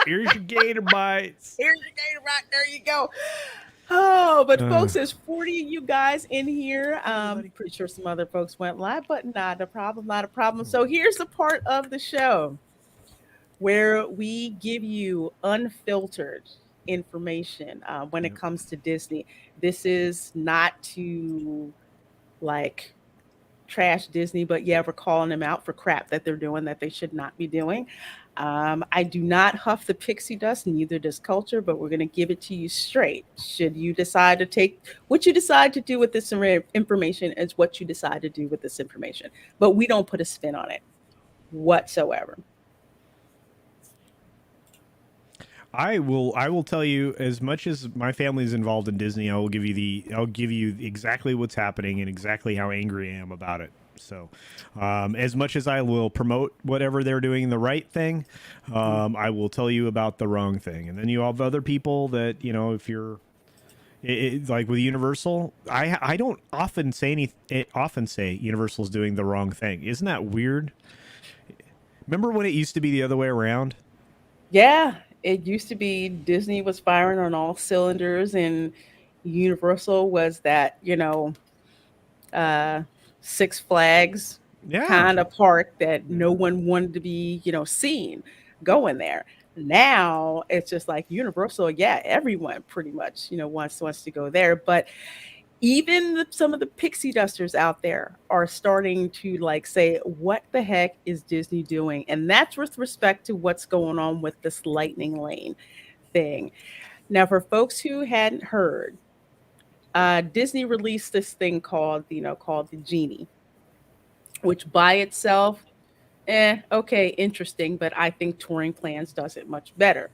Here's your gator bites. Here's your gator right there. You go. Oh, but folks, there's 40 of you guys in here. Pretty sure some other folks went live, but not a problem. So here's the part of the show where we give you unfiltered information when it comes to Disney. This is not to like trash Disney, but yeah, we're calling them out for crap that they're doing that they should not be doing. I do not huff the pixie dust, neither does culture, but we're going to give it to you straight. Should you decide to take what you decide to do with this information is what you decide to do with this information, but we don't put a spin on it whatsoever. I will tell you, as much as my family is involved in Disney, I'll give you exactly what's happening and exactly how angry I am about it. So, as much as I will promote whatever they're doing the right thing, I will tell you about the wrong thing. And then you have other people that, if you're like with Universal, I don't often say Universal's doing the wrong thing. Isn't that weird? Remember when it used to be the other way around? Yeah, it used to be Disney was firing on all cylinders and Universal was that, Six Flags kind of park that no one wanted to be, seen going there. Now it's just like Universal, yeah, everyone pretty much, wants to go there. But even some of the pixie dusters out there are starting to say, what the heck is Disney doing? And that's with respect to what's going on with this Lightning Lane thing. Now, for folks who hadn't heard, Disney released this thing called the Genie, which by itself, okay, interesting, but I think Touring Plans does it much better.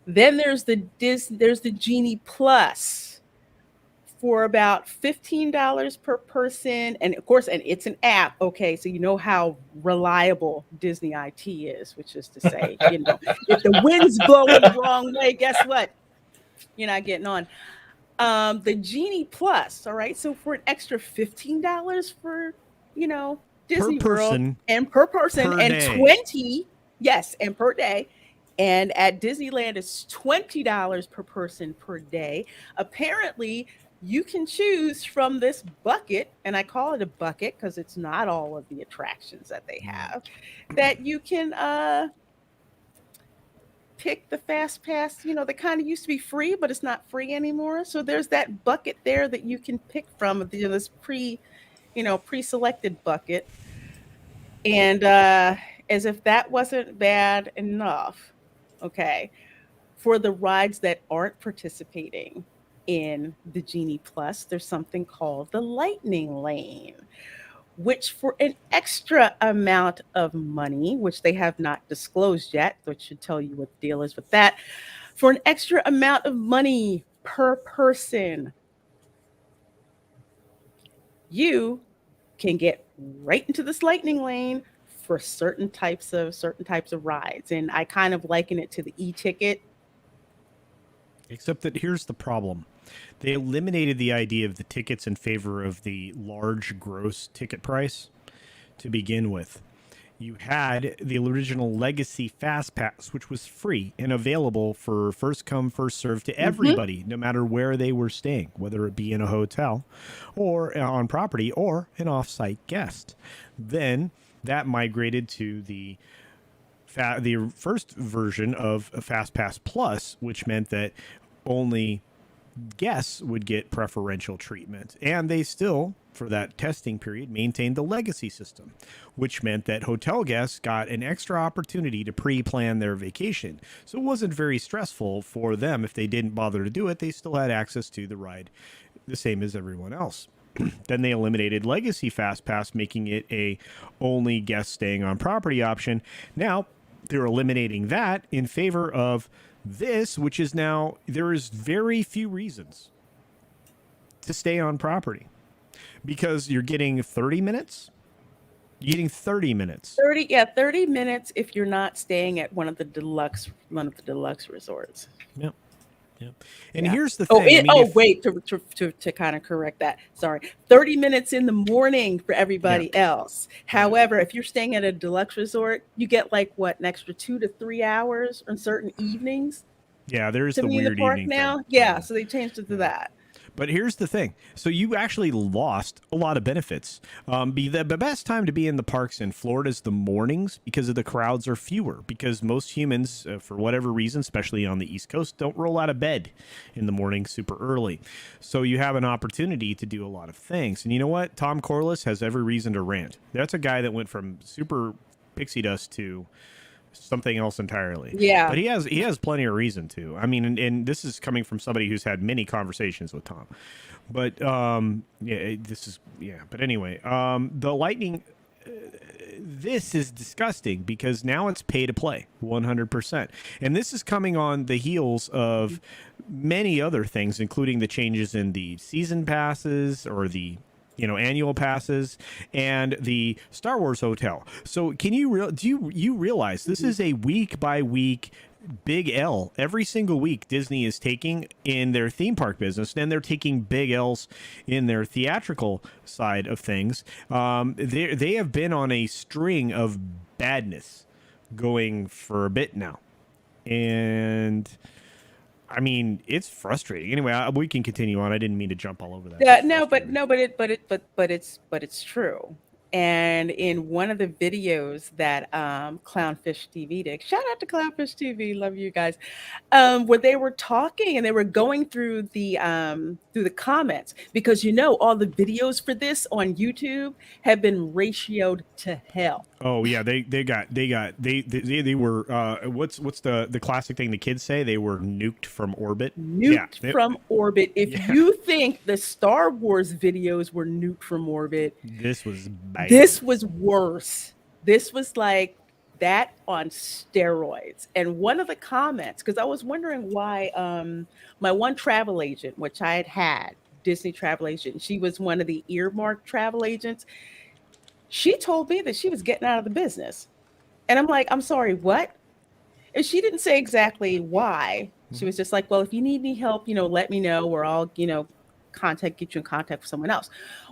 Then there's the Genie Plus for about $15 per person, and of course, and it's an app. Okay, so you know how reliable Disney IT is, which is to say, if the wind's blowing the wrong way, guess what? You're not getting on. The Genie Plus, all right. So for an extra $15 for Disney World and per person and day. 20, yes, and per day. And at Disneyland it's $20 per person per day. Apparently, you can choose from this bucket, and I call it a bucket because it's not all of the attractions that they have, that you can pick the fast pass, that kind of used to be free, but it's not free anymore. So there's that bucket there that you can pick from, this pre-selected bucket. And as if that wasn't bad enough, okay, for the rides that aren't participating in the Genie Plus, there's something called the Lightning Lane, which for an extra amount of money, which they have not disclosed yet, which should tell you what the deal is with that, for an extra amount of money per person, you can get right into this Lightning Lane for certain types of rides. And I kind of liken it to the e-ticket. Except that here's the problem. They eliminated the idea of the tickets in favor of the large gross ticket price to begin with. You had the original Legacy Fast Pass, which was free and available for first come, first served to everybody, no matter where they were staying, whether it be in a hotel or on property or an off-site guest. Then that migrated to the the first version of a Fast Pass Plus, which meant that only guests would get preferential treatment. And they still, for that testing period, maintained the legacy system, which meant that hotel guests got an extra opportunity to pre-plan their vacation. So it wasn't very stressful for them. If they didn't bother to do it, they still had access to the ride the same as everyone else. Then they eliminated Legacy Fast Pass, making it a only guest staying on property option. Now they're eliminating that in favor of this, which is now there is very few reasons to stay on property because you're getting 30 minutes. You're getting 30 minutes. 30 minutes if you're not staying at one of the deluxe resorts. Yep. Yep. And Yeah. here's the thing. Wait, to kind of correct that. Sorry. 30 minutes in the morning for everybody else. However, if you're staying at a deluxe resort, you get like what, an extra 2 to 3 hours on certain evenings. Yeah, there's To the be in weird the park evening now. thing. Yeah, so they changed it to that. But here's the thing. So you actually lost a lot of benefits. The best time to be in the parks in Florida is the mornings because of the crowds are fewer. Because most humans, for whatever reason, especially on the East Coast, don't roll out of bed in the morning super early. So you have an opportunity to do a lot of things. And you know what? Tom Corliss has every reason to rant. That's a guy that went from super pixie dust to something else entirely. Yeah. But he has plenty of reason to. I mean, and this is coming from somebody who's had many conversations with Tom. But but anyway, the Lightning this is disgusting because now it's pay to play 100%. And this is coming on the heels of many other things, including the changes in the season passes or the annual passes and the Star Wars hotel. So can you do you realize this is a week by week big L? Every single week Disney is taking in their theme park business, and they're taking big L's in their theatrical side of things. They have been on a string of badness going for a bit now. And I mean, it's frustrating. Anyway, we can continue on. I didn't mean to jump all over that. Yeah, but it's true. And in one of the videos that Clownfish TV did, shout out to Clownfish TV, love you guys, where they were talking and they were going through the comments, because all the videos for this on YouTube have been ratioed to hell. Oh yeah, they were what's the classic thing the kids say? They were nuked from orbit. From orbit. If you think the Star Wars videos were nuked from orbit, this was bad. This was worse. This was like that on steroids. And one of the comments, because I was wondering why my one travel agent, which I had Disney travel agent, she was one of the earmarked travel agents. She told me that she was getting out of the business. And I'm like, I'm sorry, what? And she didn't say exactly why. She was just like, well, if you need any help, let me know, or I'll, get you in contact with someone else.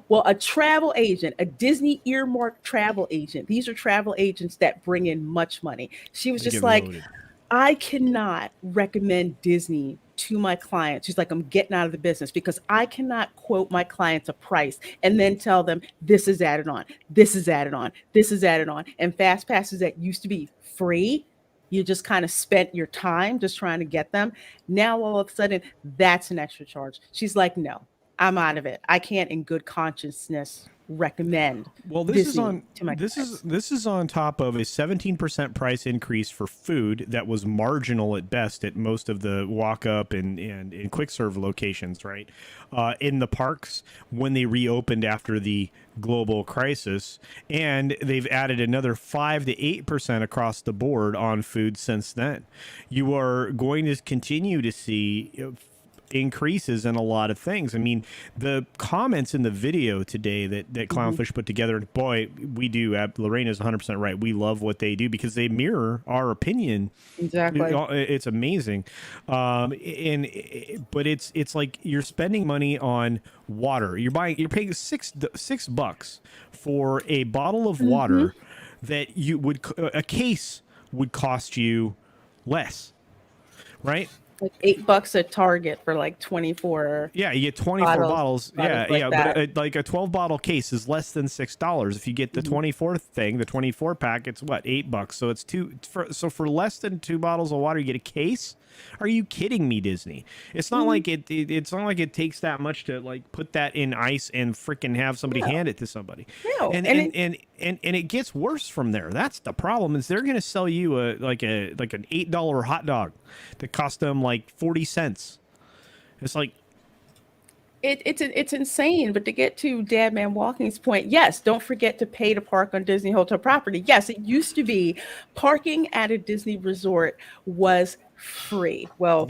Well, a travel agent, a Disney earmarked travel agent, these are travel agents that bring in much money. She was just like, loaded. I cannot recommend Disney to my clients. She's like, I'm getting out of the business because I cannot quote my clients a price and then tell them this is added on, this is added on, this is added on. And fast passes that used to be free, you just kind of spent your time just trying to get them. Now, all of a sudden, that's an extra charge. She's like, no, I'm out of it. I can't in good consciousness recommend. Well, this is on top of a 17% price increase for food that was marginal at best at most of the walk up and quick serve locations, right? In the parks when they reopened after the global crisis, and they've added another 5 to 8% across the board on food since then. You are going to continue to see increases in a lot of things. I mean, the comments in the video today that Clownfish put together, boy, we do. Lorena's 100% right. We love what they do because they mirror our opinion. Exactly. It's amazing. But it's like you're spending money on water. You're paying $6 for a bottle of water that a case would cost you less, right? like $8 at Target for like 24 Yeah, you get 24 bottles. Yeah, like yeah, that. but like a 12 bottle case is less than $6. If you get the 24 thing, the 24 pack, it's what, $8. So it's for less than 2 bottles of water, you get a case. Are you kidding me, Disney? It's not like it's not like it takes that much to like put that in ice and freaking have somebody hand it to somebody. No, And it gets worse from there. That's the problem. Is they're going to sell you an $8 hot dog that cost them like 40 cents. It's like it's insane. But to get to Dad Man Walking's point, yes, don't forget to pay to park on Disney hotel property. Yes, it used to be parking at a Disney resort was free. Well,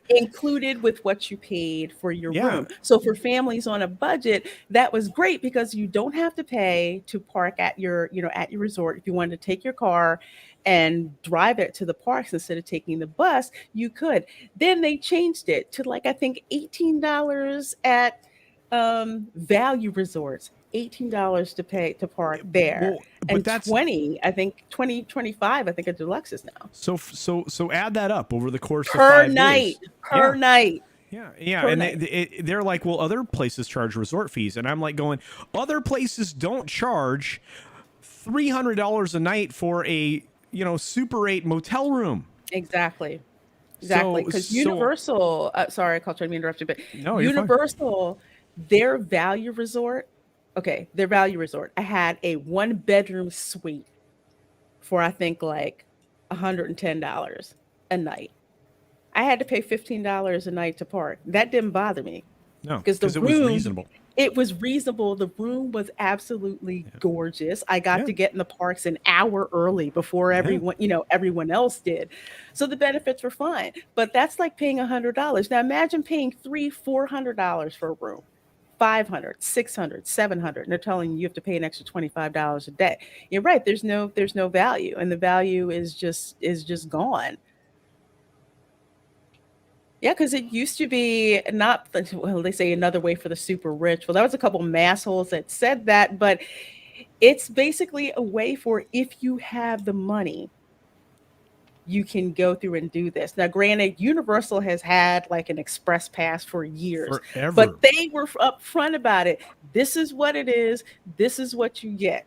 included with what you paid for your room. So for families on a budget, that was great because you don't have to pay to park at your resort. If you wanted to take your car and drive it to the parks instead of taking the bus, you could. Then they changed it to like, I think $18 at value resorts. $18 to pay to park there, and that's 20. I think 25. I think a deluxe is now. So add that up over the course of per 5 night. days. Per night. Yeah, and they're like, well, other places charge resort fees, and I'm like going, other places don't charge $300 a night for a Super 8 motel room. Exactly. Because Universal. Sorry, I called you to interrupt you, but no, Universal, their value resort. Okay, their value resort. I had a 1-bedroom suite for I think like $110 a night. I had to pay $15 a night to park. That didn't bother me. No, because it was reasonable. It was reasonable. The room was absolutely gorgeous. I got to get in the parks an hour early before everyone else did. So the benefits were fine. But that's like paying $100. Now imagine paying $400 for a room. $500, $600, $700, and they're telling you have to pay an extra $25 a day. You're right. There's no value, and the value is just gone. Yeah, because it used to be not. Well, they say another way for the super rich. Well, that was a couple of massholes that said that, but it's basically a way for if you have the money, you can go through and do this. Now, granted, Universal has had like an express pass for years, but they were upfront about it. This is what it is. This is what you get.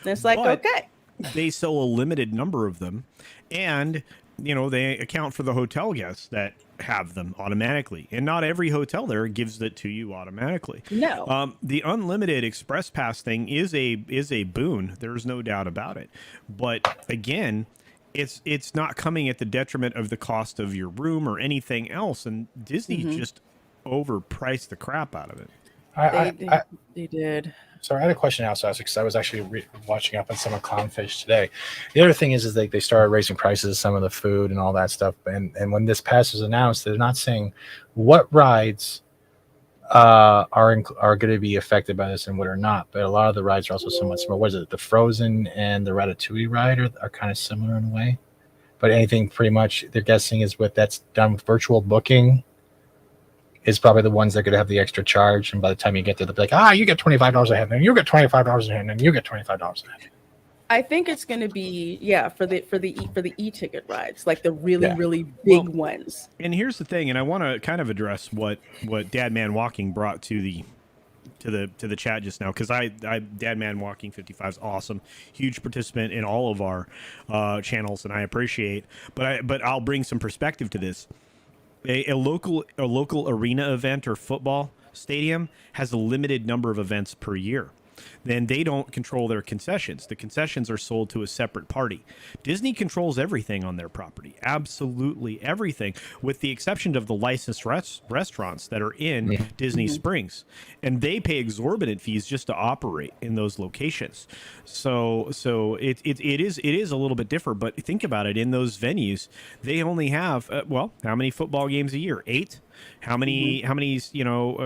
And it's like, okay. They sell a limited number of them, and they account for the hotel guests that have them automatically, and not every hotel there gives it to you automatically. No. The unlimited express pass thing is a boon. There's no doubt about it. But again, it's not coming at the detriment of the cost of your room or anything else, and Disney just overpriced the crap out of it. They did. So I had a question also because I was actually watching up on some of Clownfish today. The other thing is they started raising prices of some of the food and all that stuff. And when this pass was announced, they're not saying what rides are going to be affected by this and what are not. But a lot of the rides are also somewhat similar. What is it? The Frozen and the Ratatouille ride are kind of similar in a way. But anything pretty much they're guessing is that's done with virtual booking is probably the ones that could have the extra charge. And by the time you get there, they'll be like, you get $25 a head, and you get $25 a head, and you get $25 a head. I think it's going to be for the e-ticket rides, like the really big ones. And here's the thing, and I want to kind of address what Dad Man Walking brought to the chat just now, because I Dad Man Walking 55 is awesome, huge participant in all of our channels, and I appreciate. But I'll bring some perspective to this. A local arena event or football stadium has a limited number of events per year. Then they don't control their concessions. The concessions are sold to a separate party. Disney controls everything on their property, absolutely everything, with the exception of the licensed restaurants that are in Disney Springs, and they pay exorbitant fees just to operate in those locations. So it is a little bit different. But think about it: in those venues, they only have how many football games a year? 8. How many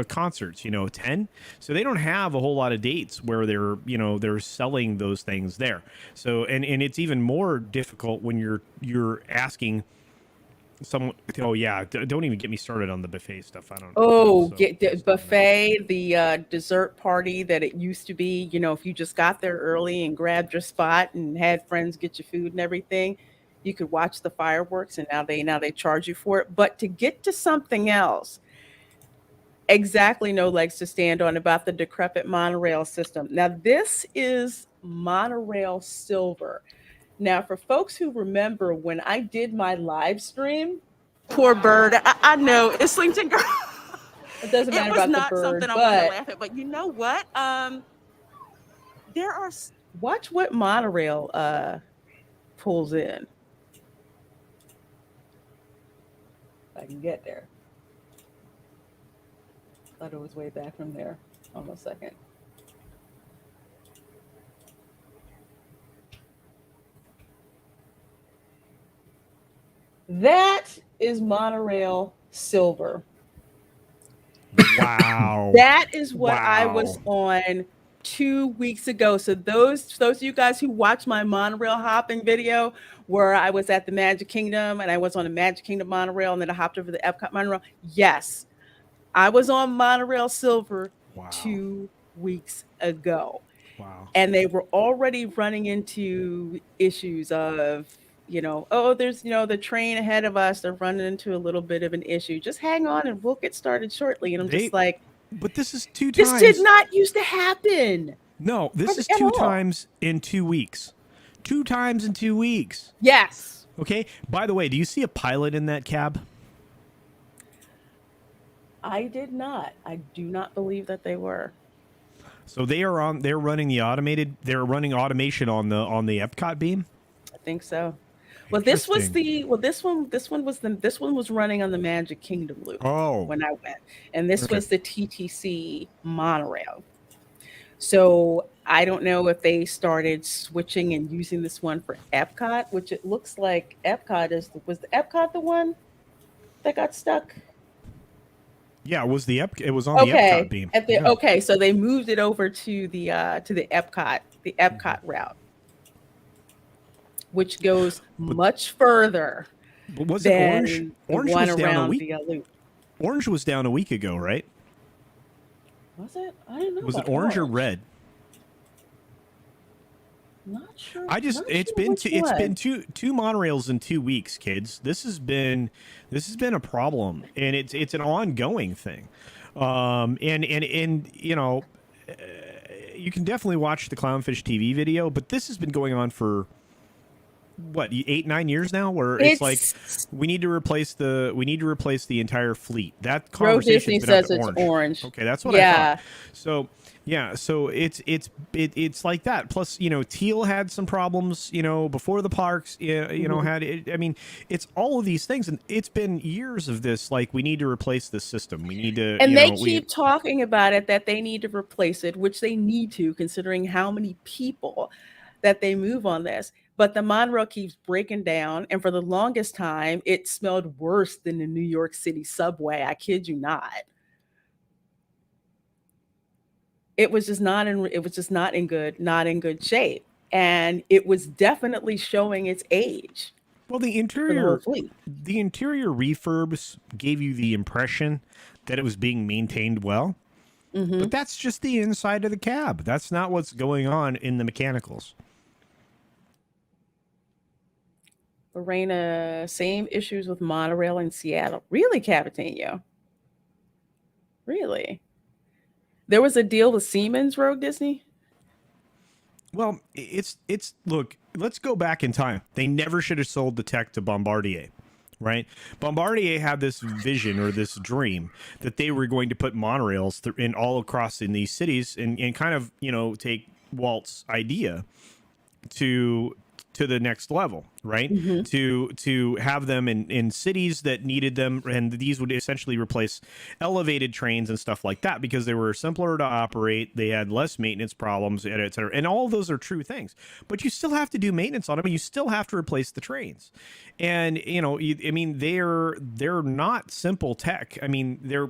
concerts? 10. So they don't have a whole lot of dates where they're selling those things there. So and it's even more difficult when you're asking someone. Don't even get me started on the buffet stuff. I don't know. Get the buffet, the dessert party that it used to be. If you just got there early and grabbed your spot and had friends get your food and everything. You could watch the fireworks, and now they charge you for it. But to get to something else, exactly, no legs to stand on, about the decrepit monorail system. Now, this is monorail silver. Now, for folks who remember when I did my live stream, poor bird, I know, Islington girl. It doesn't matter about the bird, not something I want to laugh at, but you know what? There are, watch what monorail pulls in. If I can get there. Thought it was way back from there. Almost a second. That is monorail silver. Wow. That is what I was on 2 weeks ago. So those of you guys who watched my monorail hopping video, where I was at the Magic Kingdom and I was on the Magic Kingdom monorail and then I hopped over the Epcot monorail. Yes, I was on monorail silver 2 weeks ago. Wow. And they were already running into issues of, there's, the train ahead of us. They're running into a little bit of an issue. Just hang on and we'll get started shortly. And I'm just like, but this is 2 times. This did not used to happen. No, this is 2 times in 2 weeks. 2 times in 2 weeks. Yes. Okay. By the way, do you see a pilot in that cab? I did not. I do not believe that they were. So they're running automation on the Epcot beam? I think so. Well, this one was running on the Magic Kingdom loop when I went. And this was the TTC monorail. So I don't know if they started switching and using this one for Epcot, which it looks like Epcot was the Epcot the one that got stuck? Yeah, it was on the Epcot beam. Okay, so they moved it over to the Epcot route, which goes much further. But was it Orange? Orange was down a week. Orange was down a week ago, right? Was it? I don't know. Was it orange or red? Not sure. It's been two monorails in 2 weeks, kids. This has been a problem, and it's an ongoing thing. You can definitely watch the Clownfish TV video, but this has been going on for what, 8-9 years now, where it's like we need to replace the entire fleet. That conversation says it's orange. Okay, that's what I thought. So yeah, so it's like that. Plus, Teal had some problems, before the parks, had it. I mean, it's all of these things, and it's been years of this. Like, we need to replace this system. We need to, and they keep talking about it, that they need to replace it, which they need to, considering how many people that they move on this. But the monorail keeps breaking down, and for the longest time, it smelled worse than the New York City subway. I kid you not. It was just not in good shape, and it was definitely showing its age. Well, the interior refurbs gave you the impression that it was being maintained well, but that's just the inside of the cab. That's not what's going on in the mechanicals. Reina, same issues with monorail in Seattle. Really, Capitanio? Really? There was a deal with Siemens, Rogue Disney? Well, look, let's go back in time. They never should have sold the tech to Bombardier, right? Bombardier had this vision or this dream that they were going to put monorails in all across in these cities and kind of, take Walt's idea to the next level, right? To have them in cities that needed them, and these would essentially replace elevated trains and stuff like that because they were simpler to operate, they had less maintenance problems, et cetera. And all of those are true things, but you still have to do maintenance on them, and you still have to replace the trains. And they're not simple tech. I mean, they're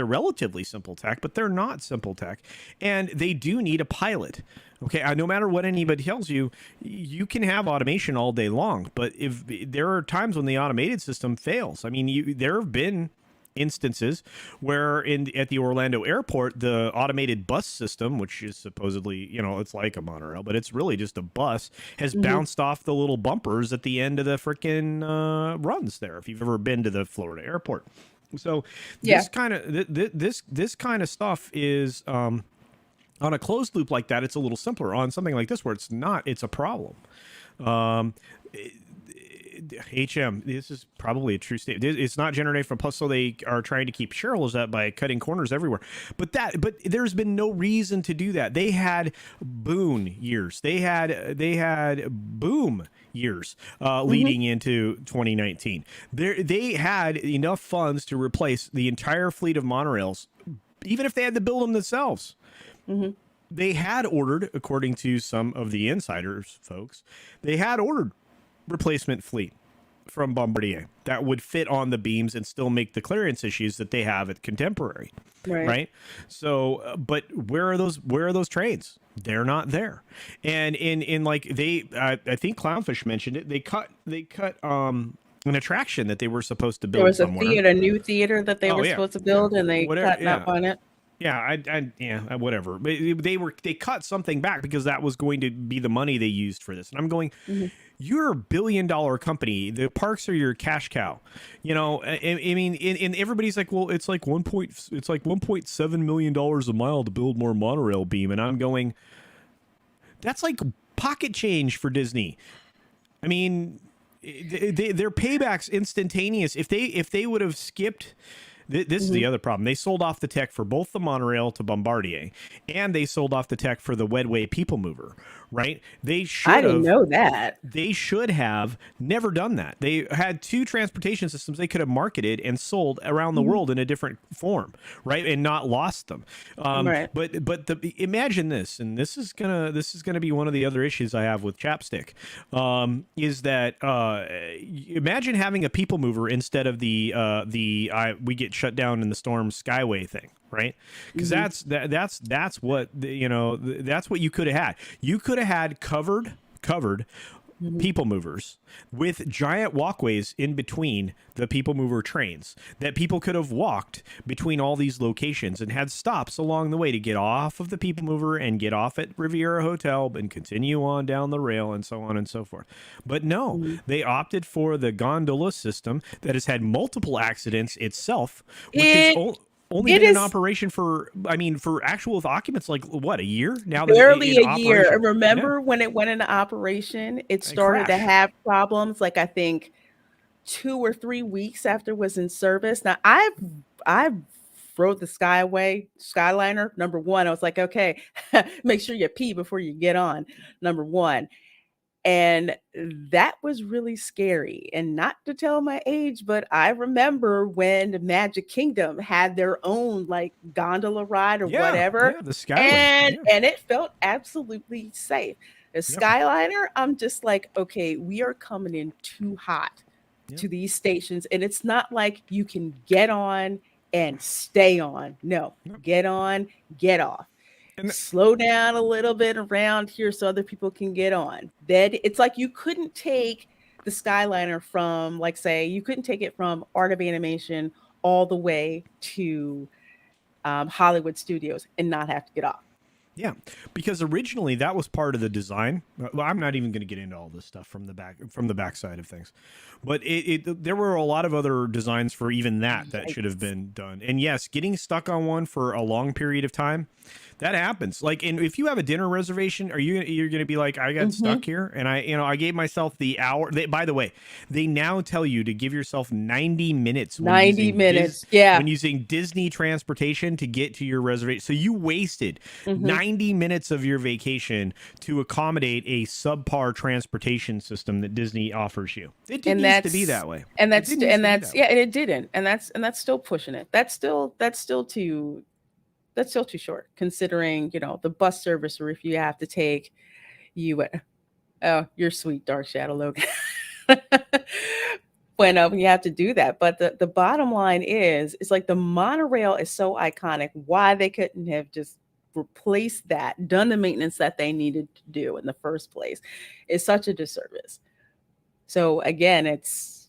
relatively simple tech, but they're not simple tech, and they do need a pilot. Okay, no matter what anybody tells you, you can have automation all day long, but if there are times when the automated system fails, I mean, there have been instances where at the Orlando airport, the automated bus system, which is supposedly, it's like a monorail, but it's really just a bus, has bounced off the little bumpers at the end of the freaking runs there. If you've ever been to the Florida airport. So this kind of this kind of stuff is on a closed loop like that. It's a little simpler. On something like this where it's not, it's a problem. HM, this is probably a true statement. It's not generated from plus, so they are trying to keep shareholders up by cutting corners everywhere. But there's been no reason to do that. They had boon years. They had boom years leading into 2019. They had enough funds to replace the entire fleet of monorails, even if they had to build them themselves. They had ordered, according to some of the insiders, folks, they had ordered replacement fleet from Bombardier that would fit on the beams and still make the clearance issues that they have at Contemporary, right? So, but where are those trains? They're not there. And in like I think Clownfish mentioned it. They cut an attraction that they were supposed to build. There was somewhere. a new theater that they were supposed to build, and they cut up on it. Yeah, whatever. But they cut something back because that was going to be the money they used for this. And I'm going, you're a $1 billion company. The parks are your cash cow. I mean, and everybody's like, well, it's like $1.7 million a mile to build more monorail beam. And I'm going, that's like pocket change for Disney. I mean, their payback's instantaneous. If they would have skipped. This is the other problem. They sold off the tech for both the monorail to Bombardier, and they sold off the tech for the Wedway People Mover, right? I didn't know that. They should have never done that. They had two transportation systems they could have marketed and sold around the world in a different form, right? And not lost them. But imagine this, and this is gonna be one of the other issues I have with Chapstick, is that imagine having a People Mover instead of we get shut down in the storm Skyway thing, right? Because that's what that's what you could have had. You could have had covered People Movers with giant walkways in between the People Mover trains that people could have walked between all these locations and had stops along the way to get off of the People Mover and get off at Riviera Hotel and continue on down the rail and so on and so forth. But no, they opted for the gondola system that has had multiple accidents itself, which is only been in operation for actual occupants, like what, a year now? Barely a year. I remember when it went into operation, it started to have problems. Like I think 2 or 3 weeks after it was in service. Now I've rode the Skyliner. Number one, I was like, okay, make sure you pee before you get on. Number one. And that was really scary. And not to tell my age, but I remember when the Magic Kingdom had their own like gondola ride or whatever. Yeah, the Skyliner. And it felt absolutely safe. The Skyliner, I'm just like, okay, we are coming in too hot to these stations. And it's not like you can get on and stay on. No, get on, get off. And slow down a little bit around here so other people can get on. Then it's like you couldn't take the Skyliner from, like, say, you couldn't take it from Art of Animation all the way to Hollywood Studios and not have to get off. Yeah, because originally that was part of the design. Well, I'm not even going to get into all this stuff from the backside of things, but there were a lot of other designs for even that should have been done. And yes, getting stuck on one for a long period of time, that happens. Like, and if you have a dinner reservation, you're going to be like, I got stuck here, and I gave myself the hour. By the way, they now tell you to give yourself 90 minutes. 90 minutes, when using Disney transportation to get to your reservation. So you wasted 90 minutes of your vacation to accommodate a subpar transportation system that Disney offers you. It didn't used to be that way. And it didn't. And that's still pushing it. That's still too short, considering, the bus service, or if you have to take you're sweet, Dark Shadow Logan. when you have to do that. But the bottom line is, it's like the monorail is so iconic. Why they couldn't have just replaced that, done the maintenance that they needed to do in the first place, is such a disservice. So again, it's,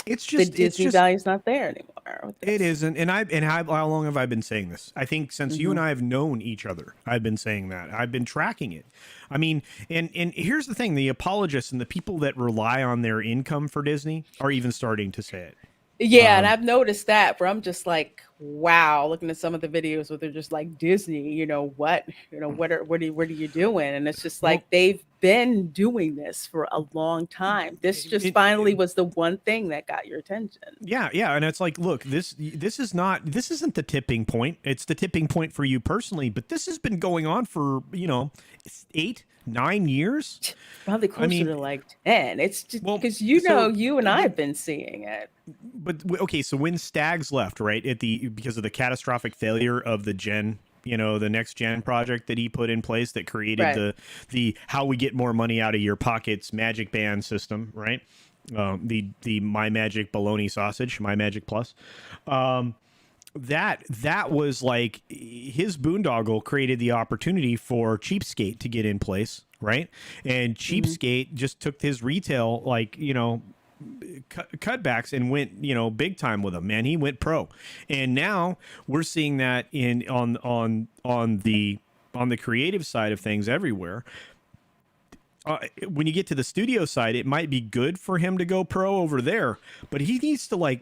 It's The just Disney value's not there anymore. With it this. isn't, and how long have I been saying this? I think since you and I have known each other, I've been saying that. I've been tracking it. I mean, and here's the thing: the apologists and the people that rely on their income for Disney are even starting to say it. Yeah, and I've noticed that where I'm just like, wow, looking at some of the videos where they're just like Disney, what are you doing? And it's just like they've been doing this for a long time. This just finally was the one thing that got your attention. Yeah, and it's like, look, this isn't the tipping point. It's the tipping point for you personally, but this has been going on for 8-9 years. Probably closer to like 10. It's just because you and I have been seeing it. But okay, so when Staggs left, right, because of the catastrophic failure of the the next gen project that he put in place that created the how we get more money out of your pockets magic band system, right? The My Magic bologna sausage, My Magic Plus. That was like his boondoggle created the opportunity for Cheapskate to get in place, right? And Cheapskate just took his retail cutbacks and went big time with him, man. He went pro, and now we're seeing that on the creative side of things everywhere. When you get to the studio side, it might be good for him to go pro over there, but he needs to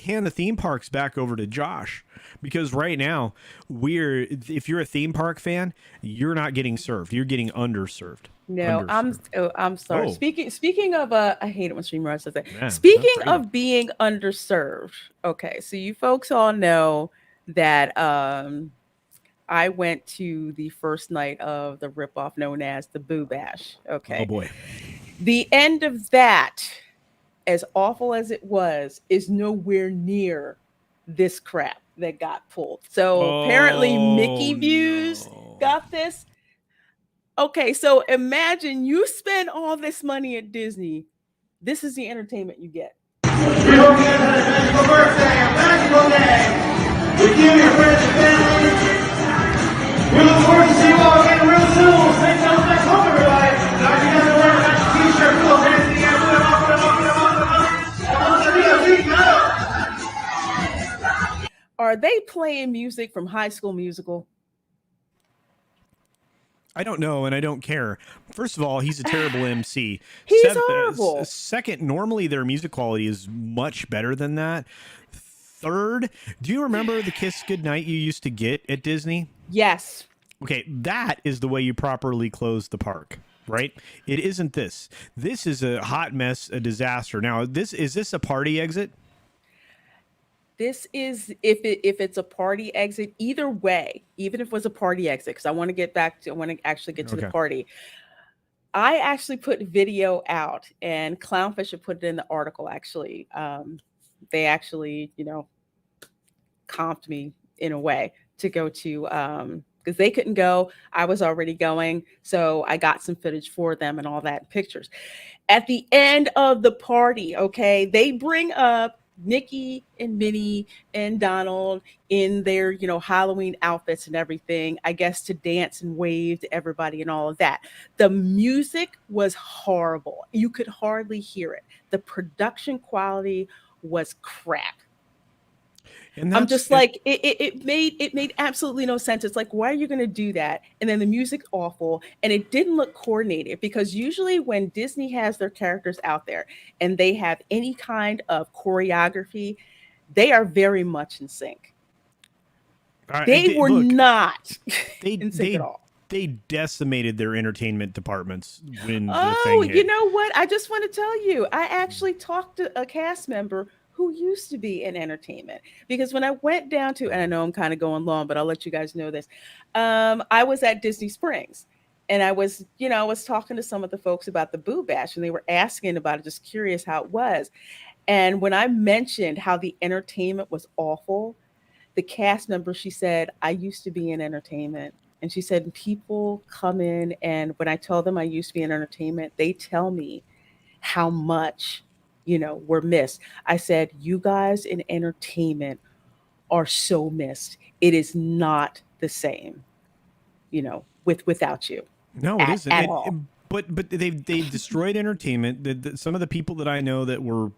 hand the theme parks back over to Josh, because right now if you're a theme park fan, you're not getting served. You're getting underserved. No, I'm sorry. Oh. Speaking of I hate it when streamers says that. Yeah, speaking of being underserved, okay, so you folks all know that I went to the first night of the ripoff known as the Boo Bash. Okay. Oh boy. The end of that, as awful as it was, is nowhere near this crap that got pulled. So apparently Mickey Views got this. Okay, so imagine you spend all this money at Disney. This is the entertainment you get. We hope you guys had a magical birthday, a magical day. We give you friends and family. We look forward to see you all again real soon. Stay tuned next home, everybody. Now, if you guys are wearing a nice t-shirt, put those hands in the air, put them up, put them up, put them up, put them up. Are they playing music from High School Musical? I don't know, and I don't care. First of all, he's a terrible MC. He's horrible. Second, normally their music quality is much better than that. Third, do you remember the Kiss Goodnight you used to get at Disney? Yes. Okay, that is the way you properly close the park, right? It isn't this. This is a hot mess, a disaster. Now, is this a party exit? This is if it's a party exit, either way, even if it was a party exit, because I want to actually get to the party. I actually put video out, and Clownfish had put it in the article. Actually, they actually comped me in a way to go to because they couldn't go. I was already going, so I got some footage for them and all that pictures. At the end of the party, okay, they bring up Mickey and Minnie and Donald in their, Halloween outfits and everything, I guess, to dance and wave to everybody and all of that. The music was horrible. You could hardly hear it. The production quality was crap. And I'm just like, it made absolutely no sense. It's like, why are you going to do that? And then the music's awful, and it didn't look coordinated, because usually when Disney has their characters out there and they have any kind of choreography, they are very much in sync. They were not in sync at all. They decimated their entertainment departments when the thing hit. You know what? I just want to tell you, I actually talked to a cast member who used to be in entertainment, because when I went down to, and I know I'm kind of going long, but I'll let you guys know this. I was at Disney Springs, and I was talking to some of the folks about the Boo Bash, and they were asking about it, just curious how it was. And when I mentioned how the entertainment was awful, the cast member, she said, I used to be in entertainment. And she said, people come in, and when I tell them I used to be in entertainment, they tell me how much we're missed. I said, you guys in entertainment are so missed. It is not the same, without you. No, it isn't. At all. But they destroyed entertainment. Some of the people that I know that were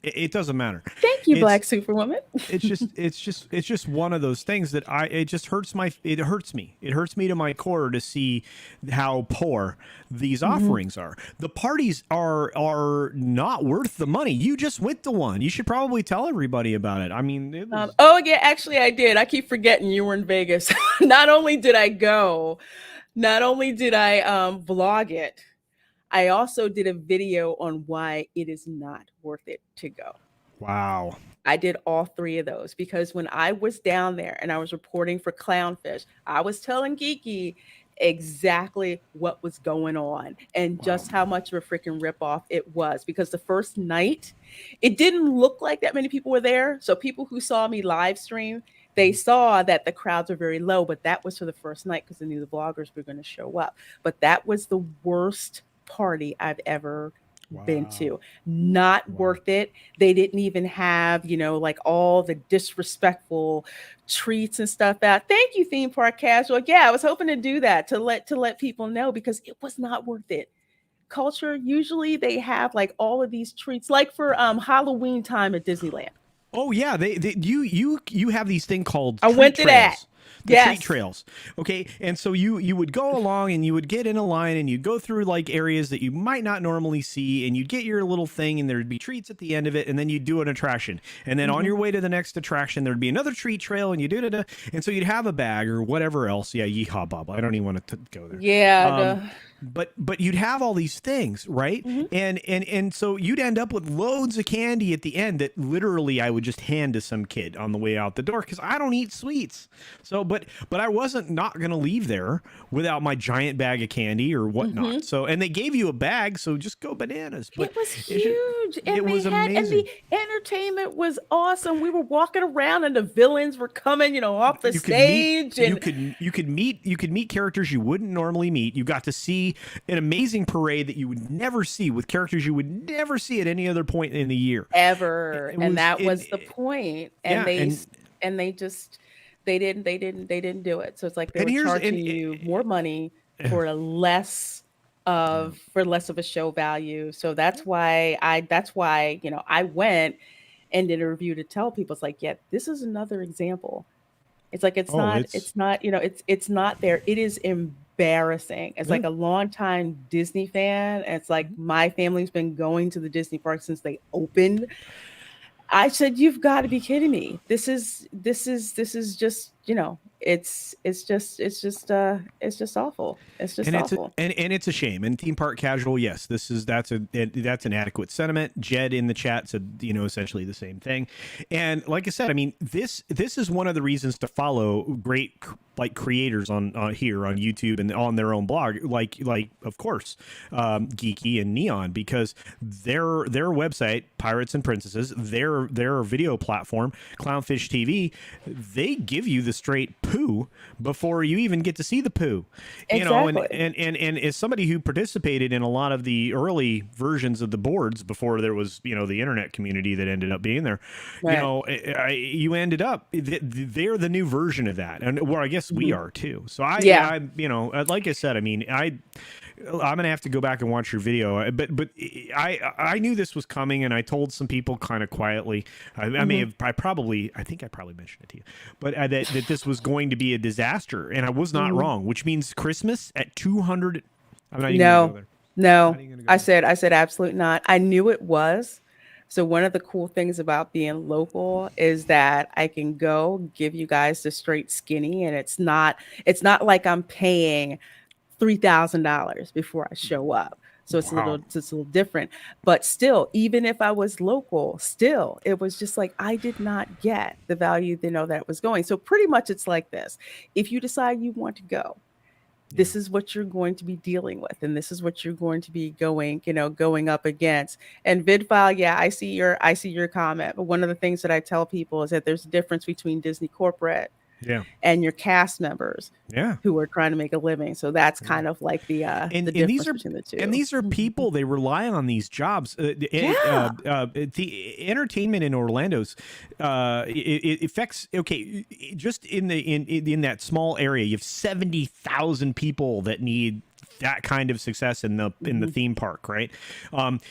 It doesn't matter. Thank you, It's- Black Superwoman. it's just one of those things that it just hurts me. It hurts me to my core to see how poor these offerings are. The parties are not worth the money. You just went to one. You should probably tell everybody about it. I mean, it was, Oh yeah, actually I did. I keep forgetting you were in Vegas. Not only did I go, not only did I vlog it, I also did a video on why it is not worth it to go. wow. I did all three of those because when I was down there and I was reporting for Clownfish, I was telling Geeky exactly what was going on and just how much of a freaking ripoff it was. Because the first night, it didn't look like that many people were there. So people who saw me live stream, they saw that the crowds were very low, but that was for the first night because they knew the vloggers were going to show up. But that was the worst party I've ever been to. Not worth it. They didn't even have, like all the disrespectful treats and stuff out. Thank you, Theme Park Casual. Yeah, I was hoping to do that to let people know because it was not worth it. Culture, usually they have like all of these treats, like for Halloween time at Disneyland. Oh yeah, you have these thing called I treat went to trails. that. The Yes. treat trails. Okay. And so you would go along and you would get in a line and you'd go through like areas that you might not normally see and you'd get your little thing and there'd be treats at the end of it and then you'd do an attraction. And then on your way to the next attraction, there'd be another treat trail and you do it. And so you'd have a bag or whatever else. Yeah. Yeehaw, Bob. I don't even want to go there. Yeah. But you'd have all these things, right? And so you'd end up with loads of candy at the end that literally I would just hand to some kid on the way out the door because I don't eat sweets. So, but I wasn't not gonna leave there without my giant bag of candy or whatnot. So, and they gave you a bag, so just go bananas. But it was huge. And it was and amazing. the entertainment was awesome. We were walking around and the villains were coming, off the stage. You could meet characters you wouldn't normally meet. You got to see an amazing parade that you would never see with characters you would never see at any other point in the year Ever. That was the point. And they didn't do it. So it's like they were charging you more money for less of a show value. So that's why I went and did a review to tell people, it's like, yeah, this is another example. It's like it's not there. It is embarrassing. It's like a longtime Disney fan. And it's like my family's been going to the Disney park since they opened. I said, you've got to be kidding me. This is just, it's just awful. It's just awful. And it's a shame. And Theme Park Casual, yes, that's an adequate sentiment. Jed in the chat said, essentially the same thing. And like I said, I mean, this is one of the reasons to follow great like creators on here on YouTube and on their own blog, like of course, Geeky and Neon, because their website, Pirates and Princesses, their video platform, Clownfish TV, they give you the straight poo before you even get to see the poo. Exactly. And as somebody who participated in a lot of the early versions of the boards before there was, the internet community that ended up being there, right. you ended up, they're the new version of that. And where I guess we are too. So I like I said, I mean, I'm gonna have to go back and watch your video, but I knew this was coming, and I told some people kind of quietly. I think I probably mentioned it to you, but that this was going to be a disaster, and I was not wrong. Which means Christmas at 200. I'm not even gonna go there. No, I said absolutely not. I knew it was. So one of the cool things about being local is that I can go give you guys the straight skinny, and it's not like I'm paying $3,000 before I show up. So it's a little different. But still, even if I was local, still it was just like I did not get the value that it was going. So pretty much it's like this. If you decide you want to go, this is what you're going to be dealing with, and this is what you're going to be going up against. And VidFile, yeah, I see your comment. But one of the things that I tell people is that there's a difference between Disney corporate and your cast members who are trying to make a living. So that's kind of like the difference between the two. And these are people, they rely on these jobs. The entertainment in Orlando's it affects, just in that small area, you have 70,000 people that need that kind of success in the theme park, right?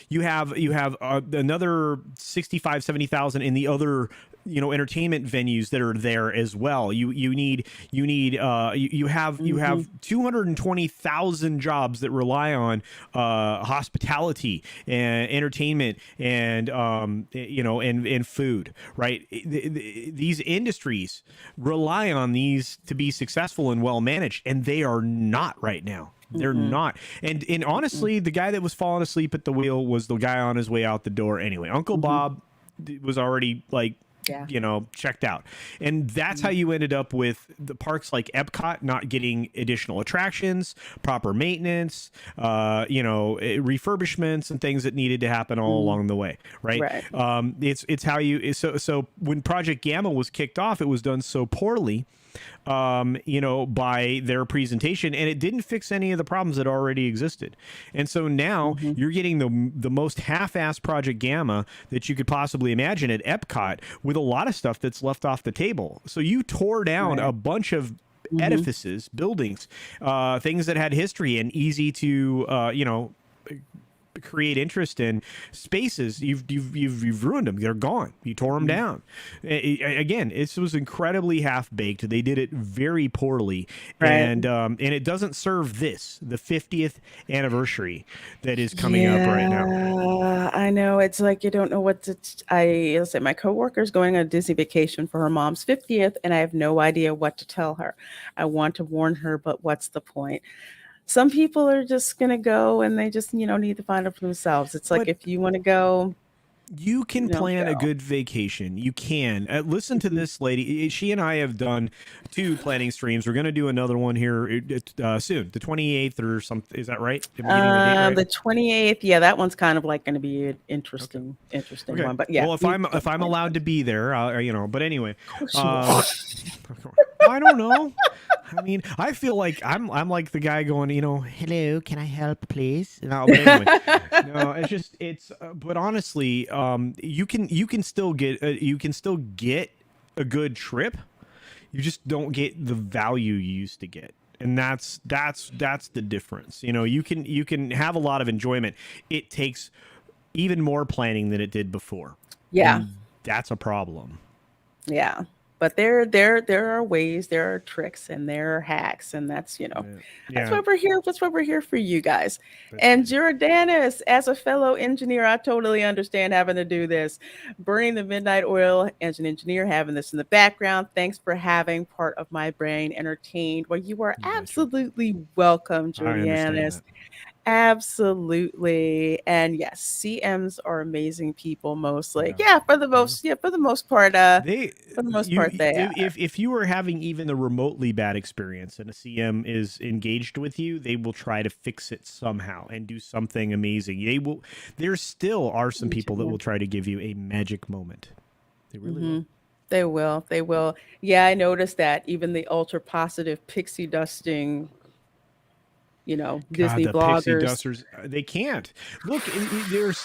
You have another 65,000-70,000 in the other entertainment venues that are there as well. You have 220,000 jobs that rely on hospitality and entertainment and and food, right? These industries rely on these to be successful and well managed, and they are not right now. They're not. And honestly, the guy that was falling asleep at the wheel was the guy on his way out the door anyway. Uncle Bob was already checked out. And that's how you ended up with the parks like Epcot not getting additional attractions, proper maintenance, refurbishments and things that needed to happen all along the way. Right. It's how so when Project Gamma was kicked off, it was done so poorly by their presentation, and it didn't fix any of the problems that already existed. And so now you're getting the most half-assed Project Gamma that you could possibly imagine at Epcot, with a lot of stuff that's left off the table. So you tore down a bunch of edifices, buildings, things that had history and easy to create interest in spaces. You've ruined them. They're gone. You tore them down. Again, this was incredibly half-baked. They did it very poorly, and it doesn't serve the 50th anniversary that is coming up right now. I know. It's like you don't know what to. I'll say my coworker's going on a Disney vacation for her mom's 50th, and I have no idea what to tell her. I want to warn her, but what's the point? Some people are just going to go and they just, need to find it for themselves. It's like, if you want to go, you can plan a good vacation. You can. Listen to this lady. She and I have done 2 planning streams. We're going to do another one here soon, the 28th or something. Is that right? The 28th. Yeah, that one's kind of like going to be an interesting one. But yeah. Well, if I'm allowed to be there, but anyway. I don't know. I mean, I feel like I'm like the guy going, hello, can I help, please? No, but anyway, but honestly, you can still get a good trip. You just don't get the value you used to get. And that's the difference. You can have a lot of enjoyment. It takes even more planning than it did before. Yeah. And that's a problem. Yeah. But there are ways, there are tricks, and there are hacks, and that's that's what we're here. That's what we're here for, you guys. And Jordanis, as a fellow engineer, I totally understand having to do this. Burning the midnight oil as an engineer, having this in the background. Thanks for having part of my brain entertained. Well, you are absolutely welcome, Jordanis. Absolutely. And yes, CMs are amazing people mostly. For the most part, if you are having even a remotely bad experience and a CM is engaged with you, they will try to fix it somehow and do something amazing. There still are some people that will try to give you a magic moment. They really will. They will. Yeah, I noticed that even the ultra positive pixie dusting Disney bloggers. Pixie dusters, they can't look.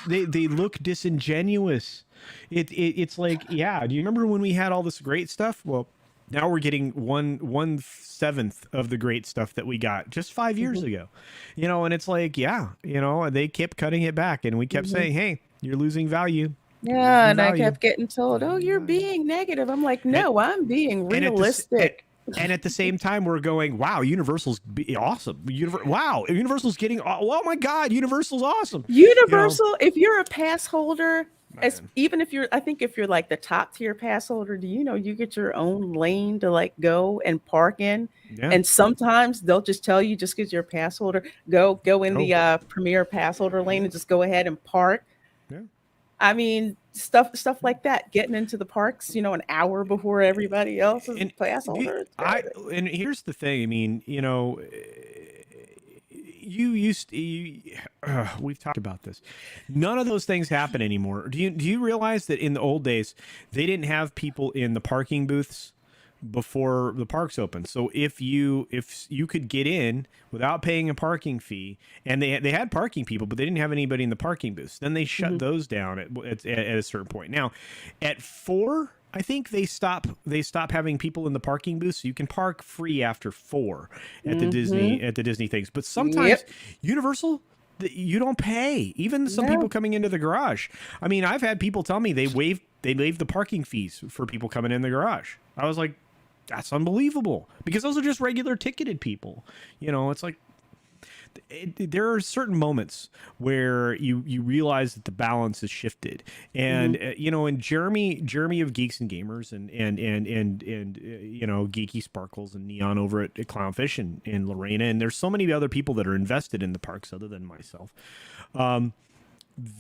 They look disingenuous. It's like, do you remember when we had all this great stuff? Well, now we're getting 1/7 of the great stuff that we got just 5 years ago. And it's like, they kept cutting it back, and we kept saying, hey, you're losing value. Yeah, and I kept getting told, oh, you're being negative. I'm like, no, I'm being realistic. And at the same time, we're going, wow, Universal's awesome. Universal's getting, oh my God, Universal's awesome. Universal, if you're a pass holder, even if you're like the top tier pass holder, do you get your own lane to like go and park in? Yeah. And sometimes they'll just tell you, just because you're a pass holder, go in the premier pass holder lane and just go ahead and park. Yeah. I mean, stuff like that, getting into the parks, an hour before everybody else is a pass holder. And here's the thing. I mean, we've talked about this. None of those things happen anymore. Do you realize that in the old days, they didn't have people in the parking booths before the parks opened? So if you could get in without paying a parking fee, and they had parking people, but they didn't have anybody in the parking booths, then they shut those down at a certain point. Now at 4 I think they stop having people in the parking booth, so you can park free after 4 at the Disney things. But sometimes Universal, you don't pay. Even some people coming into the garage. I mean, I've had people tell me they waive the parking fees for people coming in the garage. I was like, that's unbelievable, because those are just regular ticketed people. You know, it's like, there are certain moments where you realize that the balance has shifted, and you know, and Jeremy of Geeks and Gamers and you know, Geeky Sparkles and Neon over at Clownfish and Lorena, and there's so many other people that are invested in the parks other than myself.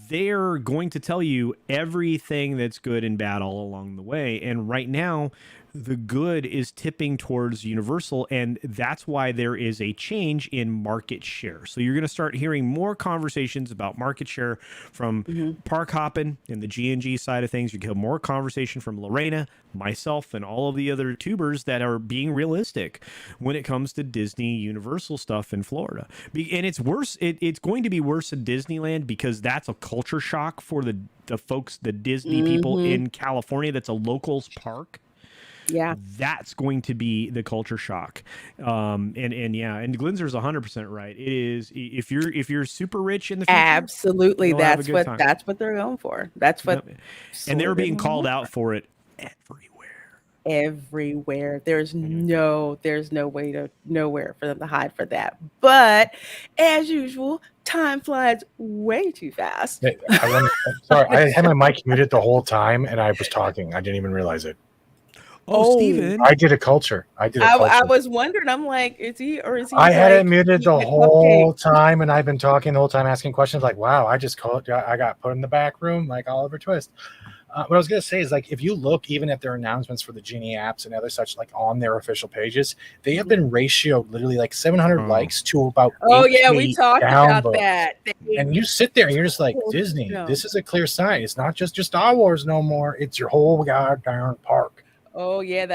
They're going to tell you everything that's good and bad all along the way, and right now the good is tipping towards Universal, and that's why there is a change in market share. So you're going to start hearing more conversations about market share from park hopping and the G&G side of things. You get more conversation from Lorena, myself, and all of the other tubers that are being realistic when it comes to Disney Universal stuff in Florida. And it's worse. It's going to be worse in Disneyland, because that's a culture shock for the folks, the Disney people in California. That's a locals park. Yeah, that's going to be the culture shock. And Glinzer's 100% right. It is, if you're super rich in the future, absolutely, that's what they're going for. That's what, and they're being called out for it everywhere. There's no way to nowhere for them to hide for that. But as usual, time flies way too fast. I'm sorry, I had my mic muted the whole time, and I was talking. I didn't even realize it. Oh, Steven. I did a culture. I was wondering. I'm like, is he? I had it muted the whole time, and I've been talking the whole time, asking questions. Like, wow, I got put in the back room like Oliver Twist. What I was going to say is, like, if you look even at their announcements for the Genie apps and other such, like on their official pages, they have been ratioed literally like 700 likes to about. We talked about that. And you sit there and you're just like, Disney, this is a clear sign. It's not just Star Wars no more. It's your whole goddamn park. Oh yeah,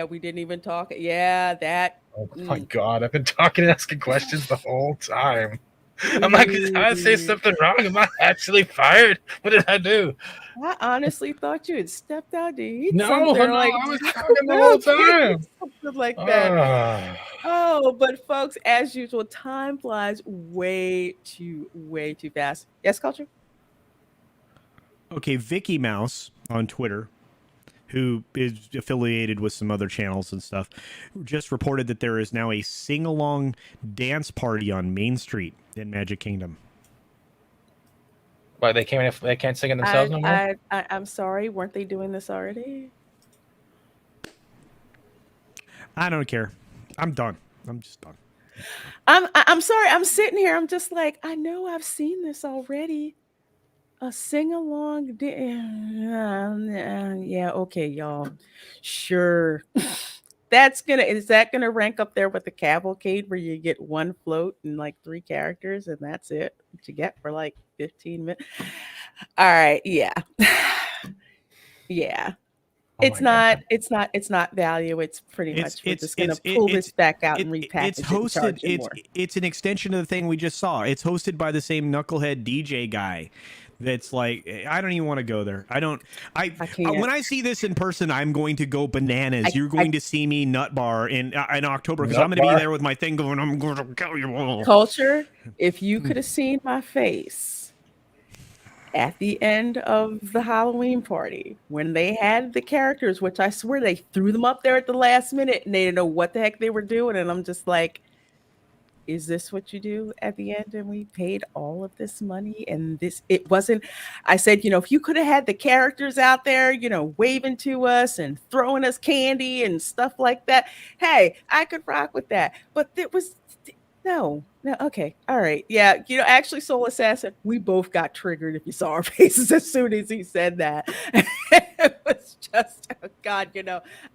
we didn't even talk. Yeah, that. Oh my God, I've been talking and asking questions the whole time. I'm like, did I say something wrong? Am I actually fired? What did I do? I honestly thought you had stepped out to eat. No, I was talking the whole time. Something like that. But folks, as usual, time flies way too fast. Yes, Culture? Okay, Vicky Mouse on Twitter, who is affiliated with some other channels and stuff, just reported that there is now a sing-along dance party on Main Street in Magic Kingdom. Why, they can't sing it themselves no more? I'm sorry, weren't they doing this already? I don't care. I'm done. I'm just done. I'm sorry. I'm sitting here. I'm just like, I know I've seen this already. A sing-along. Yeah, okay, y'all. Sure. Is that gonna rank up there with the cavalcade, where you get one float and like 3 characters, and that's it what you get for like 15 minutes? All right, yeah. Yeah. It's not value. It's pretty much we're just gonna pull this back out and repackage it's hosted. It's an extension of the thing we just saw. It's hosted by the same knucklehead DJ guy. That's like, I don't even want to go there. I can't. When I see this in person, I'm going to go bananas. You're going to see me nut bar in October, because I'm going to be there with my thing going, I'm going to kill you all. Culture, if you could have seen my face at the end of the Halloween party when they had the characters, which I swear they threw them up there at the last minute and they didn't know what the heck they were doing. And I'm just like, is this what you do at the end? And we paid all of this money, and it wasn't. I said, if you could have had the characters out there, waving to us and throwing us candy and stuff like that, hey, I could rock with that. But it was no. Okay. All right. Yeah. Actually, Soul Assassin, we both got triggered if you saw our faces as soon as he said that. It was just, oh God,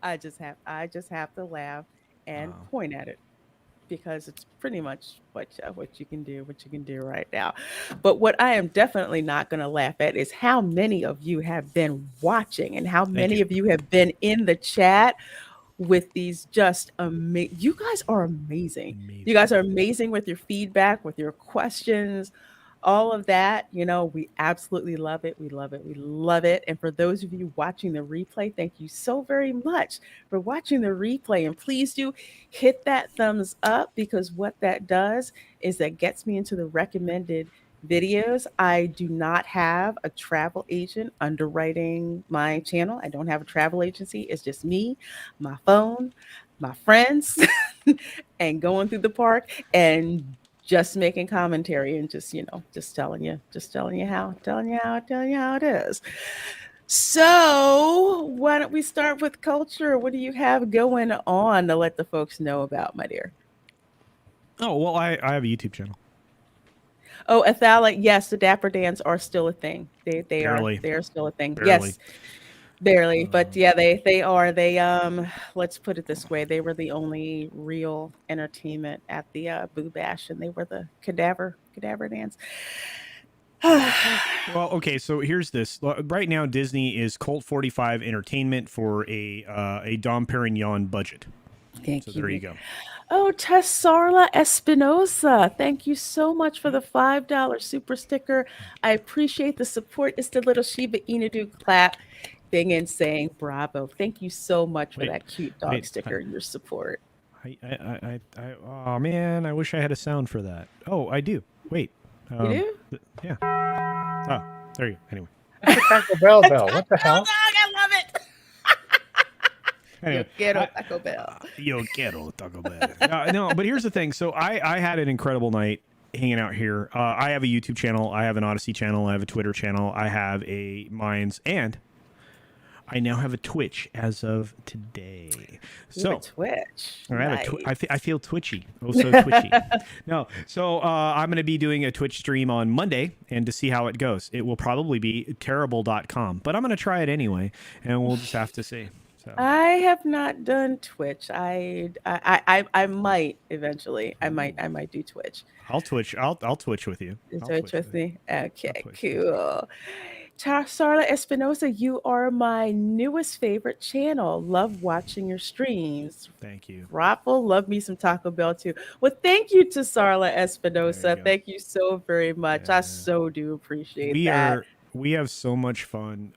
I just have to laugh and point at it, because it's pretty much what you can do right now. But what I am definitely not going to laugh at is how many of you have been watching and how many of you have been in the chat with these just amazing. You guys are amazing. You guys are amazing with your feedback, with your questions. all of that, we absolutely love it. We love it. We love it. And for those of you watching the replay, thank you so very much for watching the replay. And please do hit that thumbs up, because what that does is that gets me into the recommended videos. I do not have a travel agent underwriting my channel. I don't have a travel agency. It's just me, my phone, my friends, and going through the park and just making commentary and just telling you how it is. So why don't we start with culture? What do you have going on to let the folks know about, my dear? Oh, well, I have a YouTube channel. Oh, Athala, yes, the Dapper Dans are still a thing. They Barely. are still a thing. Barely. Yes, barely, but yeah, they are. Let's put it this way: they were the only real entertainment at the Boo Bash, and they were the cadaver dance. Well, okay, so here's this. Right now, Disney is Colt 45 Entertainment for a Dom Perignon budget. Thank so you. there you go. Oh, Tessarla Espinosa, thank you so much for the $5 super sticker. I appreciate the support. It's the little Shiba Inu clap thing and saying bravo. Thank you so much for that cute dog sticker and your support. Oh man, I wish I had a sound for that. Oh, I do. Wait. You do? Yeah. Oh, there you go. Anyway. That's a Taco Bell bell. What the hell? Dog, I love it. Anyway, Yo quiero Taco Bell. Yo quiero Taco Bell. No, but here's the thing. So I had an incredible night hanging out here. I have a YouTube channel. I have an Odyssey channel. I have a Twitter channel. I have a Minds, and I now have a Twitch as of today. So Twitch. I have Nice. I feel twitchy. Oh, so twitchy. No. So I'm going to be doing a Twitch stream on Monday, and to see how it goes. It will probably be terrible.com, but I'm going to try it anyway, and we'll just have to see. So. I have not done Twitch. I might eventually. I might do Twitch. I'll Twitch. I'll Twitch with you. Twitch with me. Okay, cool. Sarla Espinosa, you are my newest favorite channel. Love watching your streams. Thank you. Raffle, love me some Taco Bell too. Well, thank you to Sarla Espinosa. Thank you so very much. I so do appreciate that. We have so much fun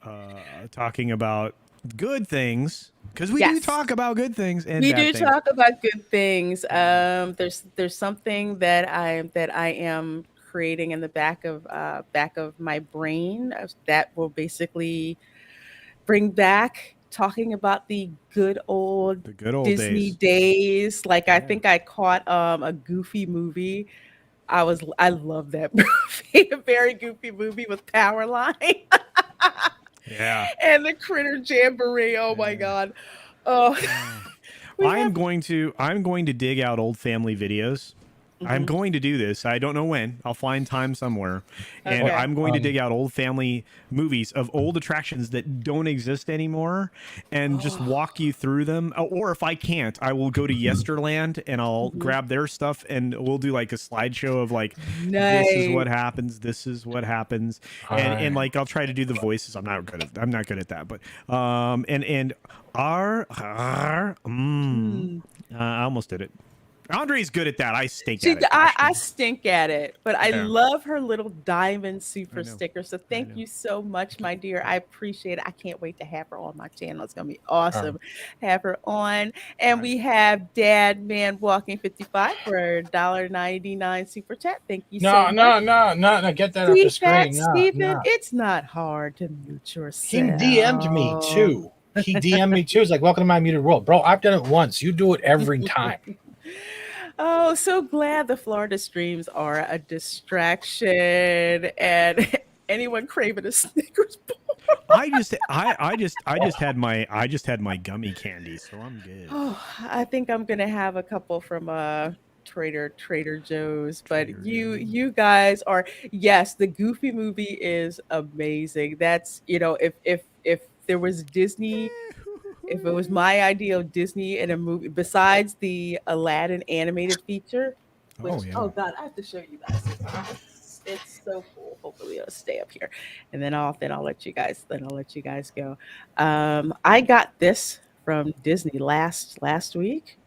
talking about good things, because we do talk about good things, and we bad do things. talk about good things. There's something that I am creating in the back of my brain that will basically bring back talking about the good old Disney days. Like I think I caught a Goofy movie. I love that movie, a very goofy movie with Powerline. Yeah. And the Critter Jamboree. Oh my God. Oh. I'm going to dig out old family videos. I'm going to do this. I don't know when. I'll find time somewhere. And I'm going to dig out old family movies of old attractions that don't exist anymore and just walk you through them. Or if I can't, I will go to Yesterland and I'll grab their stuff and we'll do like a slideshow of like, this is what happens. This is what happens. And like, I'll try to do the voices. I'm not good at that, but, I almost did it. Andre's good at that. I stink at it. I stink at it, but I love her little diamond super sticker. So thank you so much, my dear. I appreciate it. I can't wait to have her on my channel. It's going to be awesome. Have her on. And we have Dad Man Walking 55 for $1.99 super chat. Thank you so much. No. Get that off the screen. Steven, it's not hard to mute yourself. He DM'd me too. He's like, welcome to my muted world. Bro, I've done it once. You do it every time. Oh, so glad the Florida streams are a distraction and anyone craving a Snickers bar. I just had my gummy candy, so I'm good. Oh, I think I'm gonna have a couple from Trader Joe's, but you guys are, yes, the Goofy movie is amazing. That's, if there was Disney. If it was my idea of Disney in a movie, besides the Aladdin animated feature, which, oh God, I have to show you guys. It's so cool. Hopefully it'll stay up here. And then I'll let you guys go. I got this from Disney last week.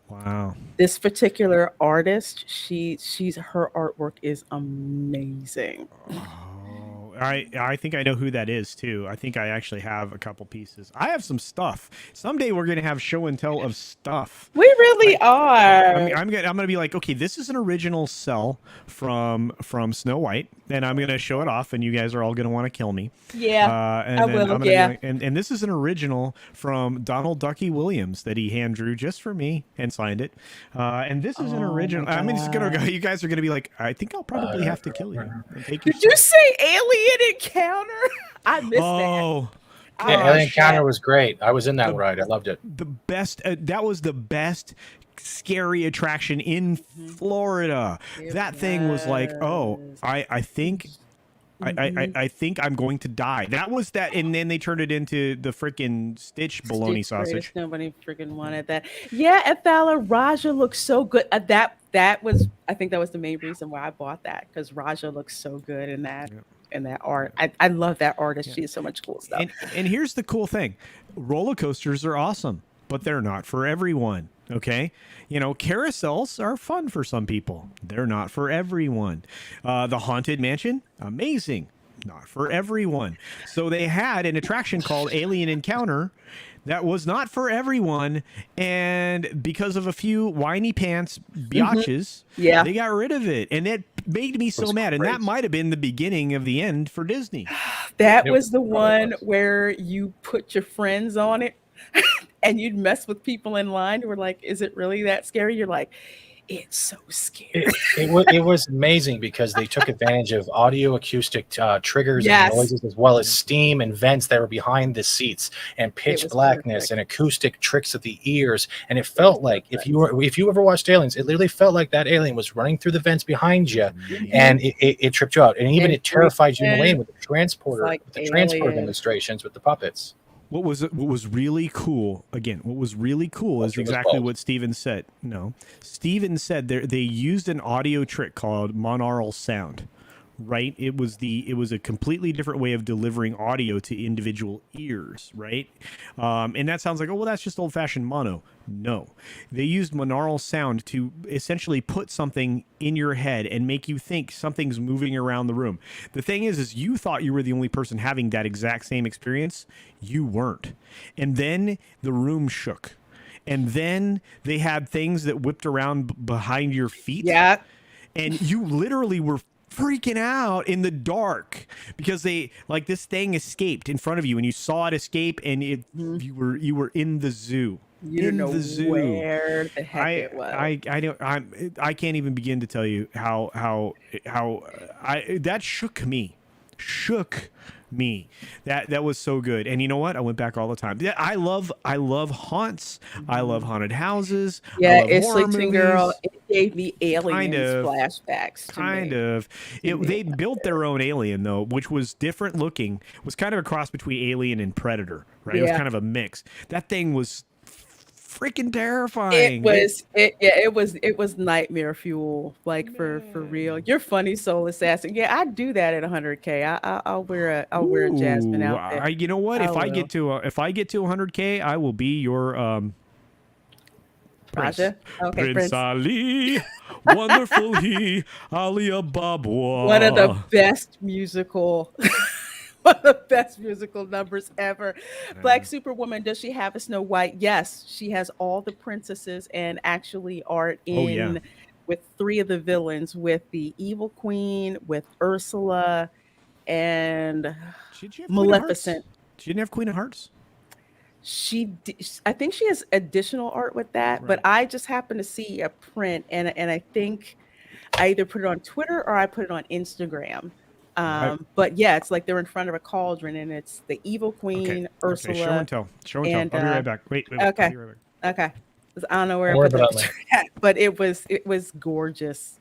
Wow. This particular artist, she's her artwork is amazing. Oh, I think I know who that is too. I think I actually have a couple pieces. I have some stuff. Someday we're gonna have show and tell of stuff. We really are. I'm gonna be like, okay, this is an original cell from Snow White, and I'm gonna show it off, and you guys are all gonna want to kill me. Yeah, and I then will. I'm gonna Yeah. be like, and this is an original from Donald Ducky Williams that he hand drew just for me and signed it. And this is an Oh, original. my I'm just gonna go. God. You guys are gonna be like, I think I'll probably have to kill you. And take your Did you stuff. say Alien Encounter? I missed that. Oh. Yeah, Oh, Alien shit. Encounter was great. I was in that ride. I loved it. The best. That was the best scary attraction in Florida. It That thing was like, oh, was. I think. I think I'm going to die. That was that, and then they turned it into the freaking Stitch bologna Stitch Raiders, sausage. Nobody freaking wanted that. Yeah, and Fowler, Raja looks so good. That was, I think that was the main reason why I bought that, because Raja looks so good in that art. I love that artist. She has so much cool stuff. And here's the cool thing: roller coasters are awesome, but they're not for everyone. Okay, carousels are fun for some people. They're not for everyone. The Haunted Mansion, amazing, not for everyone. So they had an attraction called Alien Encounter that was not for everyone, and because of a few whiny pants biatches, Yeah. they got rid of it, and it made me so mad. And that great. might have been the beginning of the end for Disney. That It was the probably one was. where you put your friends on it and you'd mess with people in line who were like, is it really that scary? You're like, it's so scary. It was amazing because they took advantage of audio acoustic triggers Yes. and noises, as well as steam and vents that were behind the seats, and pitch was blackness perfect. and acoustic tricks of the ears. And it felt like if you ever watched Aliens, it literally felt like that alien was running through the vents behind you, and it tripped you out, and even And it terrified you in the freaking lane with the transporter, like with the transport aliens. demonstrations with the puppets. What was really cool, again, what was really cool is It was exactly bald. what Steven said. No, Steven said they used an audio trick called monaural sound, right? It was a completely different way of delivering audio to individual ears, right? And that sounds like, oh, well, that's just old-fashioned mono. No, they used monaural sound to essentially put something in your head and make you think something's moving around the room. The thing is you thought you were the only person having that exact same experience. You weren't. And then the room shook. And then they had things that whipped around behind your feet. Yeah. And you literally were freaking out in the dark because this thing escaped in front of you and you saw it escape, and you were in the zoo. You don't In know the zoo. where the heck it was. I can't even begin to tell you how that shook me. That was so good. And you know what? I went back all the time. Yeah, I love haunts. I love haunted houses. I Yeah, love it's horror Sleeping movies. Girl. It gave me aliens Kind of. flashbacks. They built their own alien though, which was different looking. It was kind of a cross between Alien and Predator, right? It was Yeah. kind of a mix. That thing was freaking terrifying. It was nightmare fuel, like for real. You're funny, soul assassin. Yeah, I'd do that at 100K. I'll wear a Jasmine Ooh, outfit. you know what? I If I will. get to 100K, I will be your Prince. Raja? Okay, Prince Prince. Ali, wonderful he, Ali Ababwa. One of the best musical one of the best musical numbers ever. Black Superwoman, does she have a Snow White? Yes, she has all the princesses and actually art in with 3 of the villains, with the Evil Queen, with Ursula, and Did she have Queen of Hearts? Maleficent. She didn't have Queen of Hearts. I think she has additional art with that, but I just happened to see a print, and I think I either put it on Twitter or I put it on Instagram. But yeah, it's like they're in front of a cauldron, and it's the Evil Queen, Ursula. Okay, show and tell. and, I'll be right back. Wait. Okay. I'll be right back. Okay. I don't know where I Don't worry put the about picture at, but it was gorgeous.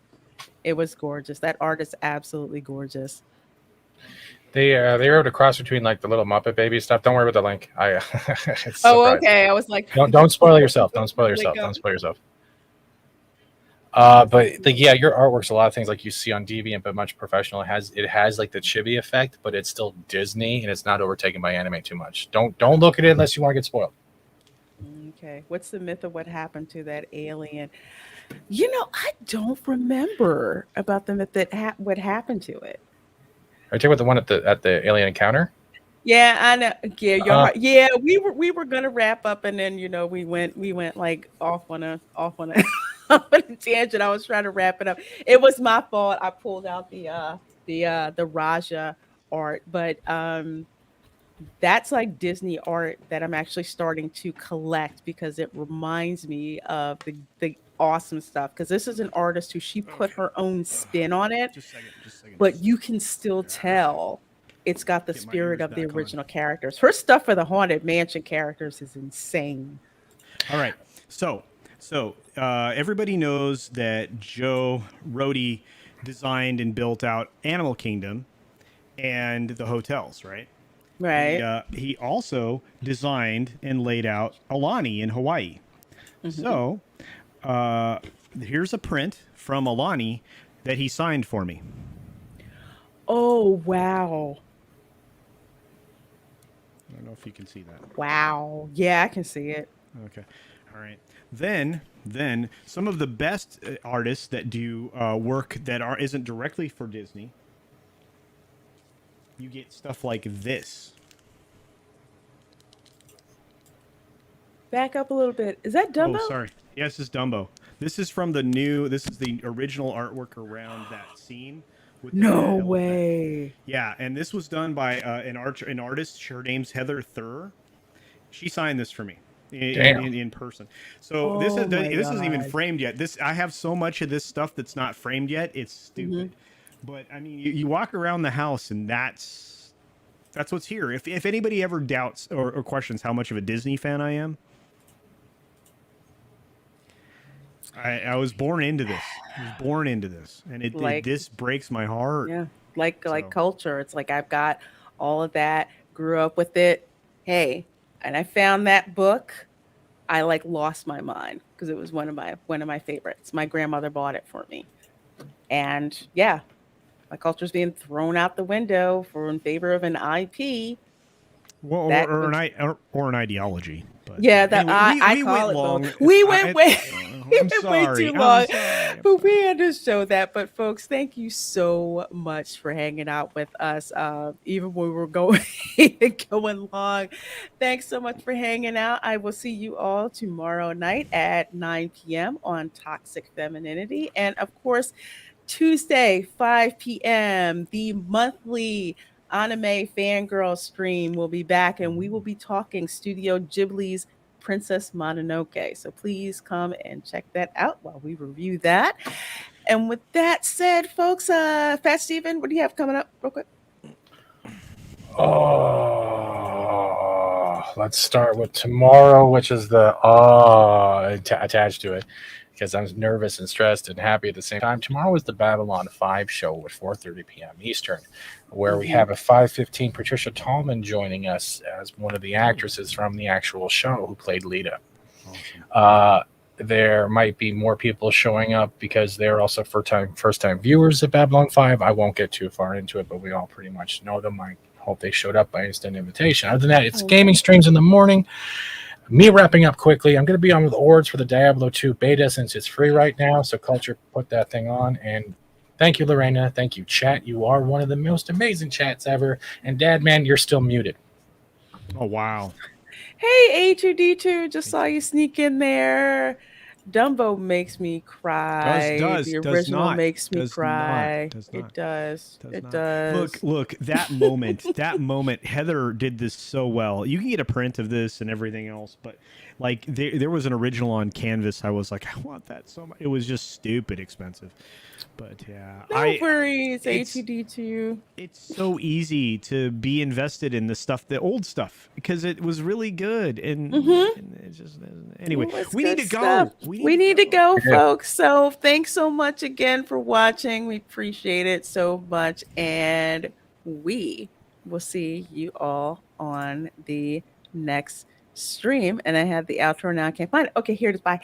It was gorgeous. That art is absolutely gorgeous. They wrote a cross between like the little Muppet Baby stuff. Don't worry about the link. It's Oh, surprise. okay. I was like, Don't spoil yourself. Don't spoil yourself. Don't spoil yourself. But like, yeah, your artwork's a lot of things like you see on Deviant, but much professional. It has like the chibi effect, but it's still Disney and it's not overtaken by anime too much. Don't look at it unless you want to get spoiled. Okay. What's the myth of what happened to that alien? I don't remember about the myth that what happened to it. Are you talking about the one at the alien encounter? Yeah, I know. Yeah, you're Uh, right. Yeah, we were gonna wrap up, and then we went like off on a on a tangent. I was trying to wrap it up. It was my fault. I pulled out the Raja art, but that's like Disney art that I'm actually starting to collect because it reminds me of the awesome stuff. Because this is an artist who she put her own spin on it, Just a second. but you can still tell it's got the Get my spirit ears of the back on. original characters. Her stuff for the Haunted Mansion characters is insane. All right. So everybody knows that Joe Rohde designed and built out Animal Kingdom and the hotels, right? Right. He also designed and laid out Alani in Hawaii. So here's a print from Alani that he signed for me. Oh, wow. I don't know if you can see that. Wow. Yeah, I can see it. Okay. All right. Then some of the best artists that do work that isn't directly for Disney. You get stuff like this. Back up a little bit. Is that Dumbo? Oh, sorry. Yes, this is Dumbo. This is the original artwork around that scene. With No the elephant. way. Yeah, and this was done by an artist. Her name's Heather Thur. She signed this for me in person. So this isn't even framed yet. I have so much of this stuff that's not framed yet. It's stupid. But I mean, you walk around the house, and that's what's here. If anybody ever doubts or questions how much of a Disney fan I am, I was born into this. And this breaks my heart. Yeah, like culture. It's like I've got all of that. Grew up with it. Hey, and I found that book. I like lost my mind because it was one of my favorites. My grandmother bought it for me, and yeah, my culture's being thrown out the window in favor of an IP. Well, or an ideology. But yeah, that anyway, I call it long. both. We went way too long, sorry. but we had to show that. But folks, thank you so much for hanging out with us, even when we were going long. Thanks so much for hanging out. I will see you all tomorrow night at 9 p.m. on Toxic Femininity, and of course, Tuesday 5 p.m. the monthly anime fangirl stream will be back, and we will be talking Studio Ghibli's Princess Mononoke. So please come and check that out while we review that. And with that said, folks, Fat Steven, what do you have coming up real quick? Let's start with tomorrow, which is the attached to it, because I'm nervous and stressed and happy at the same time. Tomorrow is the Babylon 5 show at 4:30 p.m. Eastern, where we have at 5:15 Patricia Tallman joining us as one of the actresses from the actual show who played Lita. Awesome. There might be more people showing up because they're also first-time viewers of Babylon 5. I won't get too far into it, but we all pretty much know them. I hope they showed up by instant invitation. Other than that, it's gaming streams in the morning. Me wrapping up quickly, I'm going to be on with Ords for the Diablo 2 beta since it's free right now, so Culture put that thing on. And thank you, Lorena. Thank you, chat. You are one of the most amazing chats ever. And Dad, man, you're still muted. Oh, wow. Hey, A2D2, just saw you sneak in there. Dumbo makes me cry. The original makes me cry. It does. Look, that moment, Heather did this so well. You can get a print of this and everything else, but like there was an original on Canvas. I was like, I want that so much. It was just stupid expensive. But yeah, no worries, A2D2. It's so easy to be invested in the old stuff, because it was really good. And it just anyway, we need to go. We need to go, folks. So thanks so much again for watching. We appreciate it so much, and we will see you all on the next stream. And I have the outro now. I can't find it. Okay, here it is. Bye.